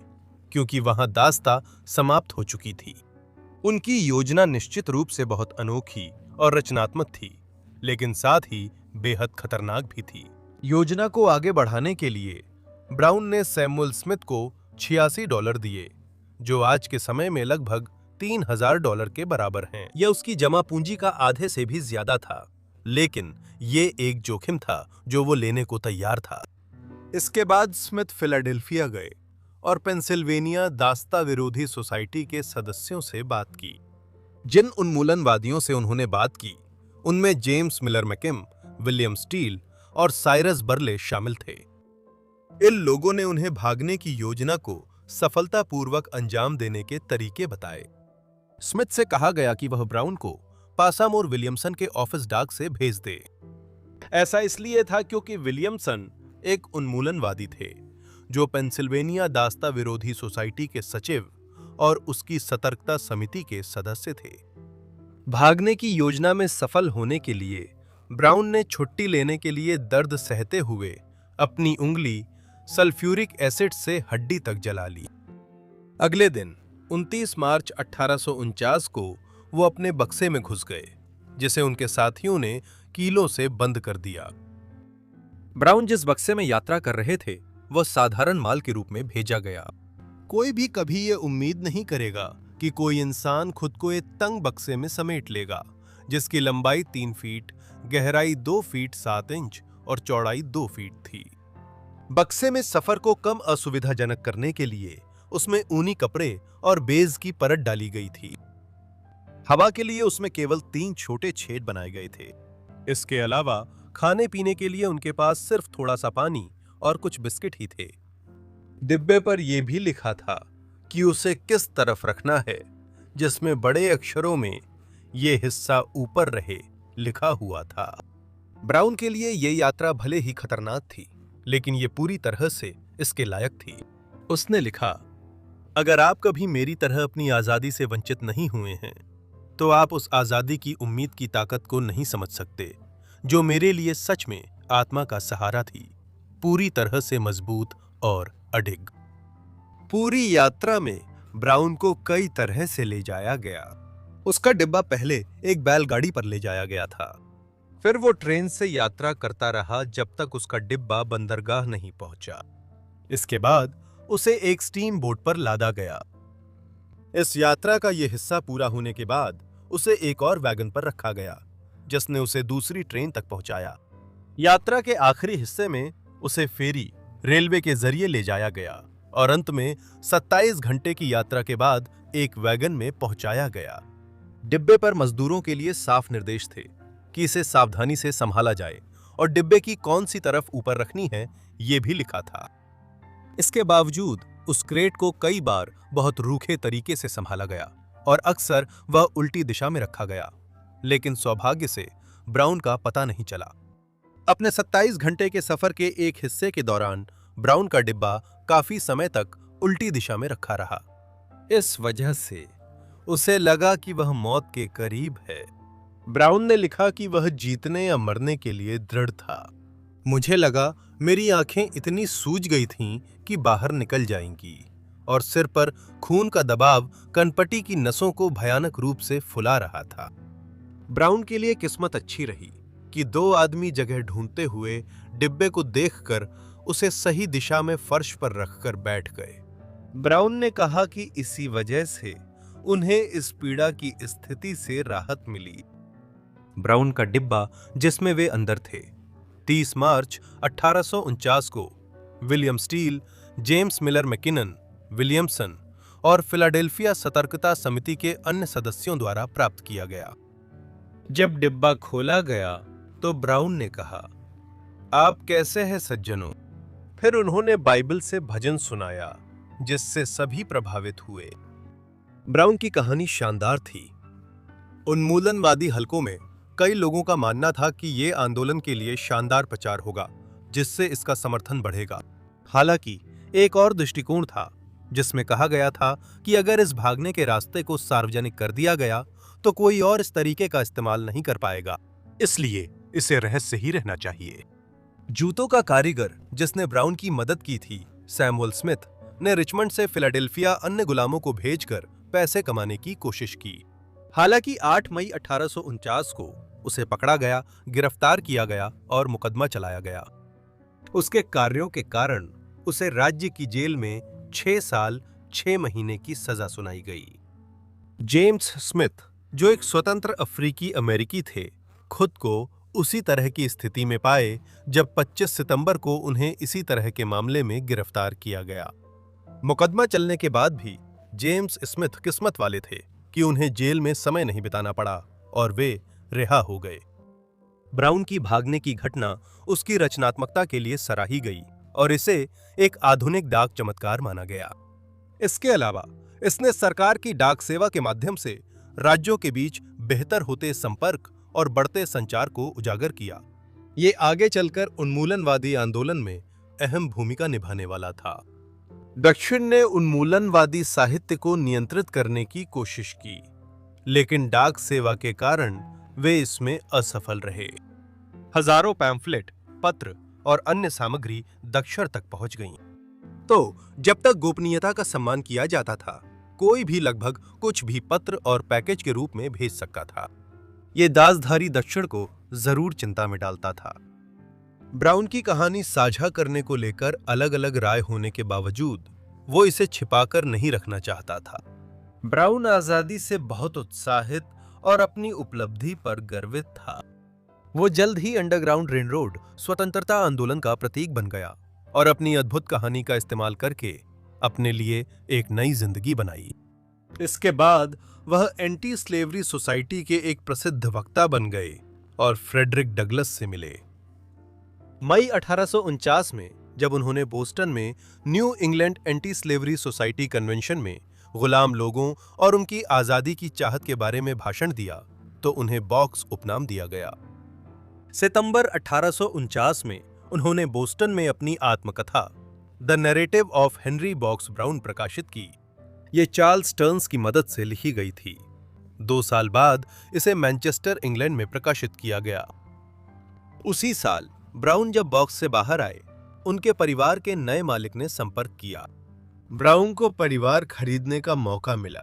क्योंकि वहां दास्ता समाप्त हो चुकी थी। उनकी योजना निश्चित रूप से बहुत अनोखी और रचनात्मक थी, लेकिन साथ ही बेहद खतरनाक भी थी। योजना को आगे बढ़ाने के लिए ब्राउन ने सैमुअल स्मिथ को $86 दिए, जो आज के समय में लगभग $3000 के बराबर हैं। यह उसकी जमा पूंजी का आधे से भी ज्यादा था, लेकिन ये एक जोखिम था जो वो लेने को तैयार था। इसके बाद स्मिथ फिलाडेल्फिया गए और पेंसिल्वेनिया दास्ता विरोधी सोसाइटी के सदस्यों से बात की। जिन उन्मूलनवादियों से उन्होंने बात की, उनमें जेम्स मिलर मैकिम, विलियम स्टील और साइरस बर्ले शामिल थे। इन लोगों ने उन्हें भागने की योजना को सफलतापूर्वक अंजाम देने के तरीके बताए। स्मिथ से कहा गया कि वह ब्राउन को पासामोर विलियमसन के ऑफिस डाक से भेज दे। ऐसा इसलिए था क्योंकि विलियमसन एक उन्मूलनवादी थे जो पेंसिल्वेनिया दास्ता विरोधी सोसाइटी के सचिव और उसकी सतर्कता समिति के सदस्य थे। भागने की योजना में सफल होने के लिए ब्राउन ने छुट्टी लेने के लिए दर्द सहते हुए अपनी उंगली सल्फ्यूरिक एसिड से हड्डी तक जला ली। अगले दिन 29 मार्च 1849 को वो अपने बक्से में घुस गए, जिसे उनके साथियों ने कीलों से बंद कर दिया। ब्राउन जिस बक्से में यात्रा कर रहे थे वह साधारण माल के रूप में भेजा गया। कोई भी कभी ये उम्मीद नहीं करेगा कि कोई इंसान खुद को एक तंग बक्से में समेट लेगा जिसकी लंबाई 3 फीट, गहराई 2 फीट 7 इंच और चौड़ाई 2 फीट थी। बक्से में सफर को कम असुविधाजनक करने के लिए उसमें ऊनी कपड़े और बेज की परत डाली गई थी। हवा के लिए उसमें केवल 3 छोटे छेद बनाए गए थे। इसके अलावा खाने पीने के लिए उनके पास सिर्फ थोड़ा सा पानी और कुछ बिस्किट ही थे। डिब्बे पर यह भी लिखा था कि उसे किस तरफ रखना है, जिसमें बड़े अक्षरों में यह हिस्सा ऊपर रहे लिखा हुआ था। ब्राउन के लिए यह यात्रा भले ही खतरनाक थी, लेकिन यह पूरी तरह से इसके लायक थी। उसने लिखा, अगर आप कभी मेरी तरह अपनी आजादी से वंचित नहीं हुए हैं, तो आप उस आजादी की उम्मीद की ताकत को नहीं समझ सकते जो मेरे लिए सच में आत्मा का सहारा थी, पूरी तरह से मजबूत और अडिग। पूरी यात्रा में ब्राउन को कई तरह से ले जाया गया। उसका डिब्बा पहले एक बैलगाड़ी पर ले जाया गया था, फिर वो ट्रेन से यात्रा करता रहा जब तक उसका डिब्बा बंदरगाह नहीं पहुंचा। इसके बाद उसे एक स्टीम बोट पर लादा गया। इस यात्रा का यह हिस्सा पूरा होने के बाद उसे एक और वैगन पर रखा गया, जिसने उसे दूसरी ट्रेन तक पहुंचाया। यात्रा के आखिरी हिस्से में उसे फेरी रेलवे के जरिए ले जाया गया और अंत में 27 घंटे की यात्रा के बाद एक वैगन में पहुंचाया गया। डिब्बे पर मजदूरों के लिए साफ निर्देश थे कि इसे सावधानी से संभाला जाए और डिब्बे की कौन सी तरफ ऊपर रखनी है ये भी लिखा था। इसके बावजूद उस क्रेट को कई बार बहुत रूखे तरीके से संभाला गया और अक्सर वह उल्टी दिशा में रखा गया, लेकिन सौभाग्य से ब्राउन का पता नहीं चला। अपने 27 घंटे के सफर के एक हिस्से के दौरान ब्राउन का डिब्बा काफी समय तक उल्टी दिशा में रखा रहा। इस वजह से उसे लगा कि वह मौत के करीब है। ब्राउन ने लिखा कि वह जीतने या मरने के लिए दृढ़ था। मुझे लगा मेरी आंखें इतनी सूज गई थीं कि बाहर निकल जाएंगी और सिर पर खून का दबाव कनपटी की नसों को भयानक रूप से फुला रहा था। ब्राउन के लिए किस्मत अच्छी रही कि 2 आदमी जगह ढूंढते हुए डिब्बे को देखकर उसे सही दिशा में फर्श पर रखकर बैठ गए। ब्राउन ने कहा कि इसी वजह से उन्हें इस पीड़ा की स्थिति से राहत मिली। ब्राउन का डिब्बा जिसमें वे अंदर थे 30 मार्च 1849 को William Still, James Miller McKinnon, Williamson और फिलाडेल्फिया सतर्कता समिति के अन्य सदस्यों द्वारा प्राप्त किया गया। जब डिब्बा खोला गया तो ब्राउन ने कहा, आप कैसे हैं सज्जनों? फिर उन्होंने बाइबल से भजन सुनाया जिससे सभी प्रभावित हुए। ब्राउन की कहानी शानदार थी। उन्मूलनवादी हलकों में कई लोगों का मानना था कि ये आंदोलन के लिए शानदार प्रचार होगा जिससे इसका समर्थन बढ़ेगा। हालांकि एक और दृष्टिकोण था जिसमें कहा गया था कि अगर इस भागने के रास्ते को सार्वजनिक कर दिया गया तो कोई और इस तरीके का इस्तेमाल नहीं कर पाएगा, इसलिए इसे रहस्य ही रहना चाहिए। जूतों का कारीगर जिसने ब्राउन की मदद की थी, सैमुअल स्मिथ, ने रिचमंड से फिलाडेल्फिया अन्य गुलामों को भेजकर पैसे कमाने की कोशिश की। हालांकि 8 मई 1849 को उसे पकड़ा गया, गिरफ्तार किया गया और मुकदमा चलाया गया। उसके कार्यों के कारण उसे राज्य की जेल में 6 साल 6 महीने की सजा सुनाई गई। जेम्स स्मिथ, जो एक स्वतंत्र अफ्रीकी अमेरिकी थे, खुद को उसी तरह की स्थिति में पाए जब 25 सितंबर को उन्हें इसी तरह के मामले में गिरफ्तार किया गया। मुकदमा चलने के बाद भी जेम्स स्मिथ किस्मत वाले थे कि उन्हें जेल में समय नहीं बिताना पड़ा और वे रिहा हो गए। ब्राउन की भागने की घटना उसकी रचनात्मकता के लिए सराही गई और इसे एक आधुनिक डाक चमत्कार माना गया। इसके अलावा इसने सरकार की डाक सेवा के माध्यम से राज्यों के बीच बेहतर होते संपर्क और बढ़ते संचार को उजागर किया। ये आगे चलकर उन्मूलनवादी आंदोलन में अहम भूमिका निभाने वाला था। दक्षिण ने उन्मूलनवादी साहित्य को नियंत्रित करने की कोशिश की, लेकिन डाक सेवा के कारण वे इसमें असफल रहे। हजारों पैम्फलेट, पत्र और अन्य सामग्री दक्षिण तक पहुंच गईं। तो जब तक गोपनीयता का सम्मान किया जाता था, कोई भी लगभग कुछ भी पत्र और पैकेज के रूप में भेज सकता था। ये दासधारी दक्षिण को जरूर चिंता में डालता था। ब्राउन की कहानी साझा करने को लेकर अलग-अलग राय होने के बावजूद वो इसे छिपाकर नहीं रखना चाहता था। ब्राउन आजादी से बहुत उत्साहित और अपनी उपलब्धि पर गर्वित था। वो जल्द ही अंडरग्राउंड रेलरोड स्वतंत्रता आंदोलन का प्रतीक बन गया और अपनी अद्भुत कहानी का इस्तेमाल करके अपने लिए एक नई जिंदगी बनाई। इसके बाद वह एंटी स्लेवरी सोसाइटी के एक प्रसिद्ध वक्ता बन गए और फ्रेडरिक डगलस से मिले। मई 1849 में जब उन्होंने बोस्टन में new England anti slavery society convention में गुलाम लोगों और उनकी आजादी की चाहत के बारे में भाषण दिया तो उन्हें बॉक्स उपनाम दिया गया। सितंबर 1849 में उन्होंने बोस्टन में अपनी आत्मकथा the narrative of Henry box brown प्रकाशित की। ये चार्ल्स टर्न्स की मदद से लिखी गई थी। 2 साल बाद इसे मैनचेस्टर, इंग्लैंड में प्रकाशित किया गया। उसी साल ब्राउन जब बॉक्स से बाहर आए, उनके परिवार के नए मालिक ने संपर्क किया। ब्राउन को परिवार खरीदने का मौका मिला,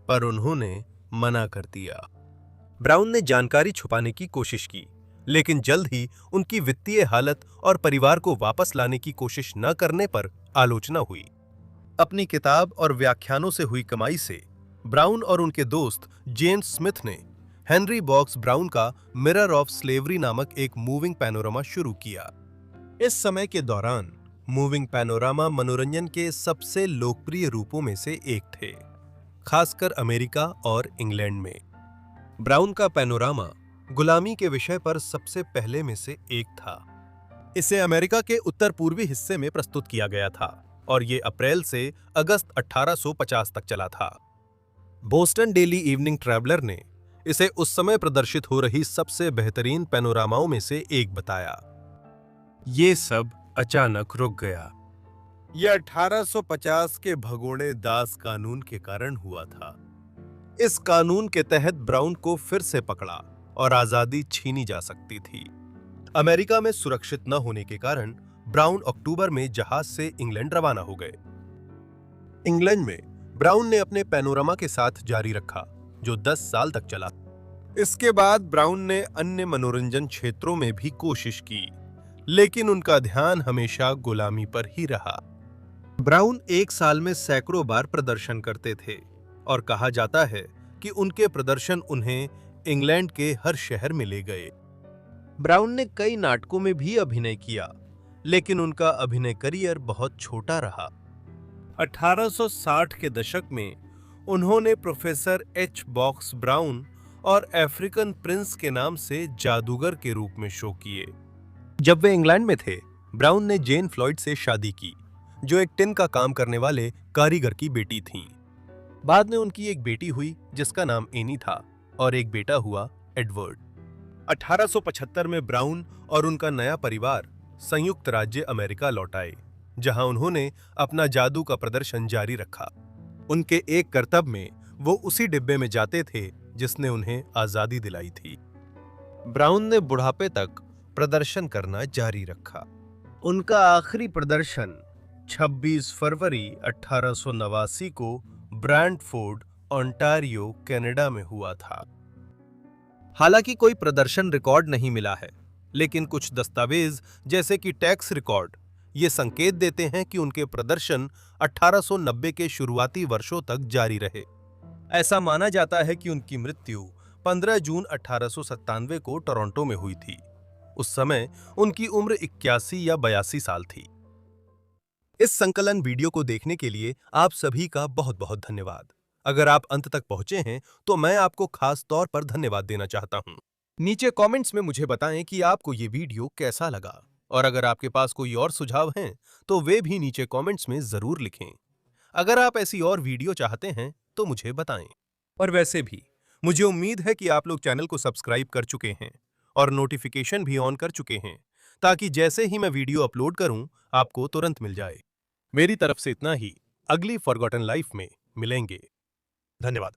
पर उन्होंने मना कर दिया। ब्राउन ने जानकारी छुपाने की कोशिश की, लेकिन जल्द ही उनकी वित्तीय हालत और परिवार को वापस लाने की कोशिश न करने पर आलोचना हुई। अपनी किताब और व्याख्यानों से हुई कमाई से ब्राउन और उनके दोस्त जेम्स स्मिथ ने हेनरी बॉक्स ब्राउन का मिरर ऑफ स्लेवरी नामक एक मूविंग पैनोरामा शुरू किया। इस समय के दौरान मूविंग पैनोरामा मनोरंजन के सबसे लोकप्रिय रूपों में से एक थे, खासकर अमेरिका और इंग्लैंड में। ब्राउन का पैनोरामा गुलामी के विषय पर सबसे पहले में से एक था। इसे अमेरिका के उत्तर पूर्वी हिस्से में प्रस्तुत किया गया था और ये अप्रैल से अगस्त 1850 तक चला था। बोस्टन डेली इवनिंग ट्रैवलर ने इसे उस समय प्रदर्शित हो रही सबसे बेहतरीन पैनोरामाओं में से एक बताया। ये सब अचानक रुक गया। यह 1850 के भगोड़े दास कानून के कारण हुआ था। इस कानून के तहत ब्राउन को फिर से पकड़ा और आजादी छीनी जा सकती थी। अमेरिका में सुरक्षित न होने के कारण ब्राउन अक्टूबर में जहाज से इंग्लैंड रवाना हो गए। इंग्लैंड में ब्राउन ने अपने पैनोरामा के साथ जारी रखा, जो 10 साल तक चला। इसके बाद ब्राउन ने अन्य मनोरंजन क्षेत्रों में भी कोशिश की, लेकिन उनका ध्यान हमेशा गुलामी पर ही रहा। ब्राउन एक साल में सैकड़ों बार प्रदर्शन करते थे और कहा जाता है कि उनके प्रदर्शन उन्हें इंग्लैंड के हर शहर में ले गए। ब्राउन ने कई नाटकों में भी अभिनय किया, लेकिन उनका अभिनय करियर बहुत छोटा रहा। 1860 के दशक में उन्होंने प्रोफेसर एच बॉक्स ब्राउन और अफ्रीकन प्रिंस के नाम से जादूगर के रूप में शो किए। जब वे इंग्लैंड में थे, ब्राउन ने जेन फ्लॉयड से शादी की, जो एक टिन का काम करने वाले कारीगर की बेटी थीं। बाद में उनकी एक बेटी हुई जिसका नाम एनी था और एक बेटा हुआ एडवर्ड। 1875 में ब्राउन और उनका नया परिवार संयुक्त राज्य अमेरिका लौट आए, जहां उन्होंने अपना जादू का प्रदर्शन जारी रखा। उनके एक करतब में वो उसी डिब्बे में जाते थे जिसने उन्हें आजादी दिलाई थी। ब्राउन ने बुढ़ापे तक प्रदर्शन करना जारी रखा। उनका आखिरी प्रदर्शन 26 फरवरी 1889 को ब्रैंडफोर्ड, ओंटारियो, कनाडा में हुआ था। हालांकि कोई प्रदर्शन रिकॉर्ड नहीं मिला है, लेकिन कुछ दस्तावेज जैसे कि टैक्स रिकॉर्ड ये संकेत देते हैं कि उनके प्रदर्शन 1890 के शुरुआती वर्षों तक जारी रहे। ऐसा माना जाता है कि उनकी मृत्यु 15 जून 1897 को टोरंटो में हुई थी। उस समय उनकी उम्र 81 या 82 साल थी। इस संकलन वीडियो को देखने के लिए आप सभी का बहुत बहुत धन्यवाद। अगर आप अंत तक पहुंचे हैं तो मैं आपको खास तौर पर धन्यवाद देना चाहता हूं। नीचे कमेंट्स में मुझे बताएं कि आपको ये वीडियो कैसा लगा, और अगर आपके पास कोई और सुझाव हैं तो वे भी नीचे कमेंट्स में जरूर लिखें। अगर आप ऐसी और वीडियो चाहते हैं तो मुझे बताएं। और वैसे भी मुझे उम्मीद है कि आप लोग चैनल को सब्सक्राइब कर चुके हैं और नोटिफिकेशन भी ऑन कर चुके हैं, ताकि जैसे ही मैं वीडियो अपलोड करूं आपको तुरंत मिल जाए। मेरी तरफ से इतना ही। अगली फॉरगॉटन लाइफ में मिलेंगे। धन्यवाद।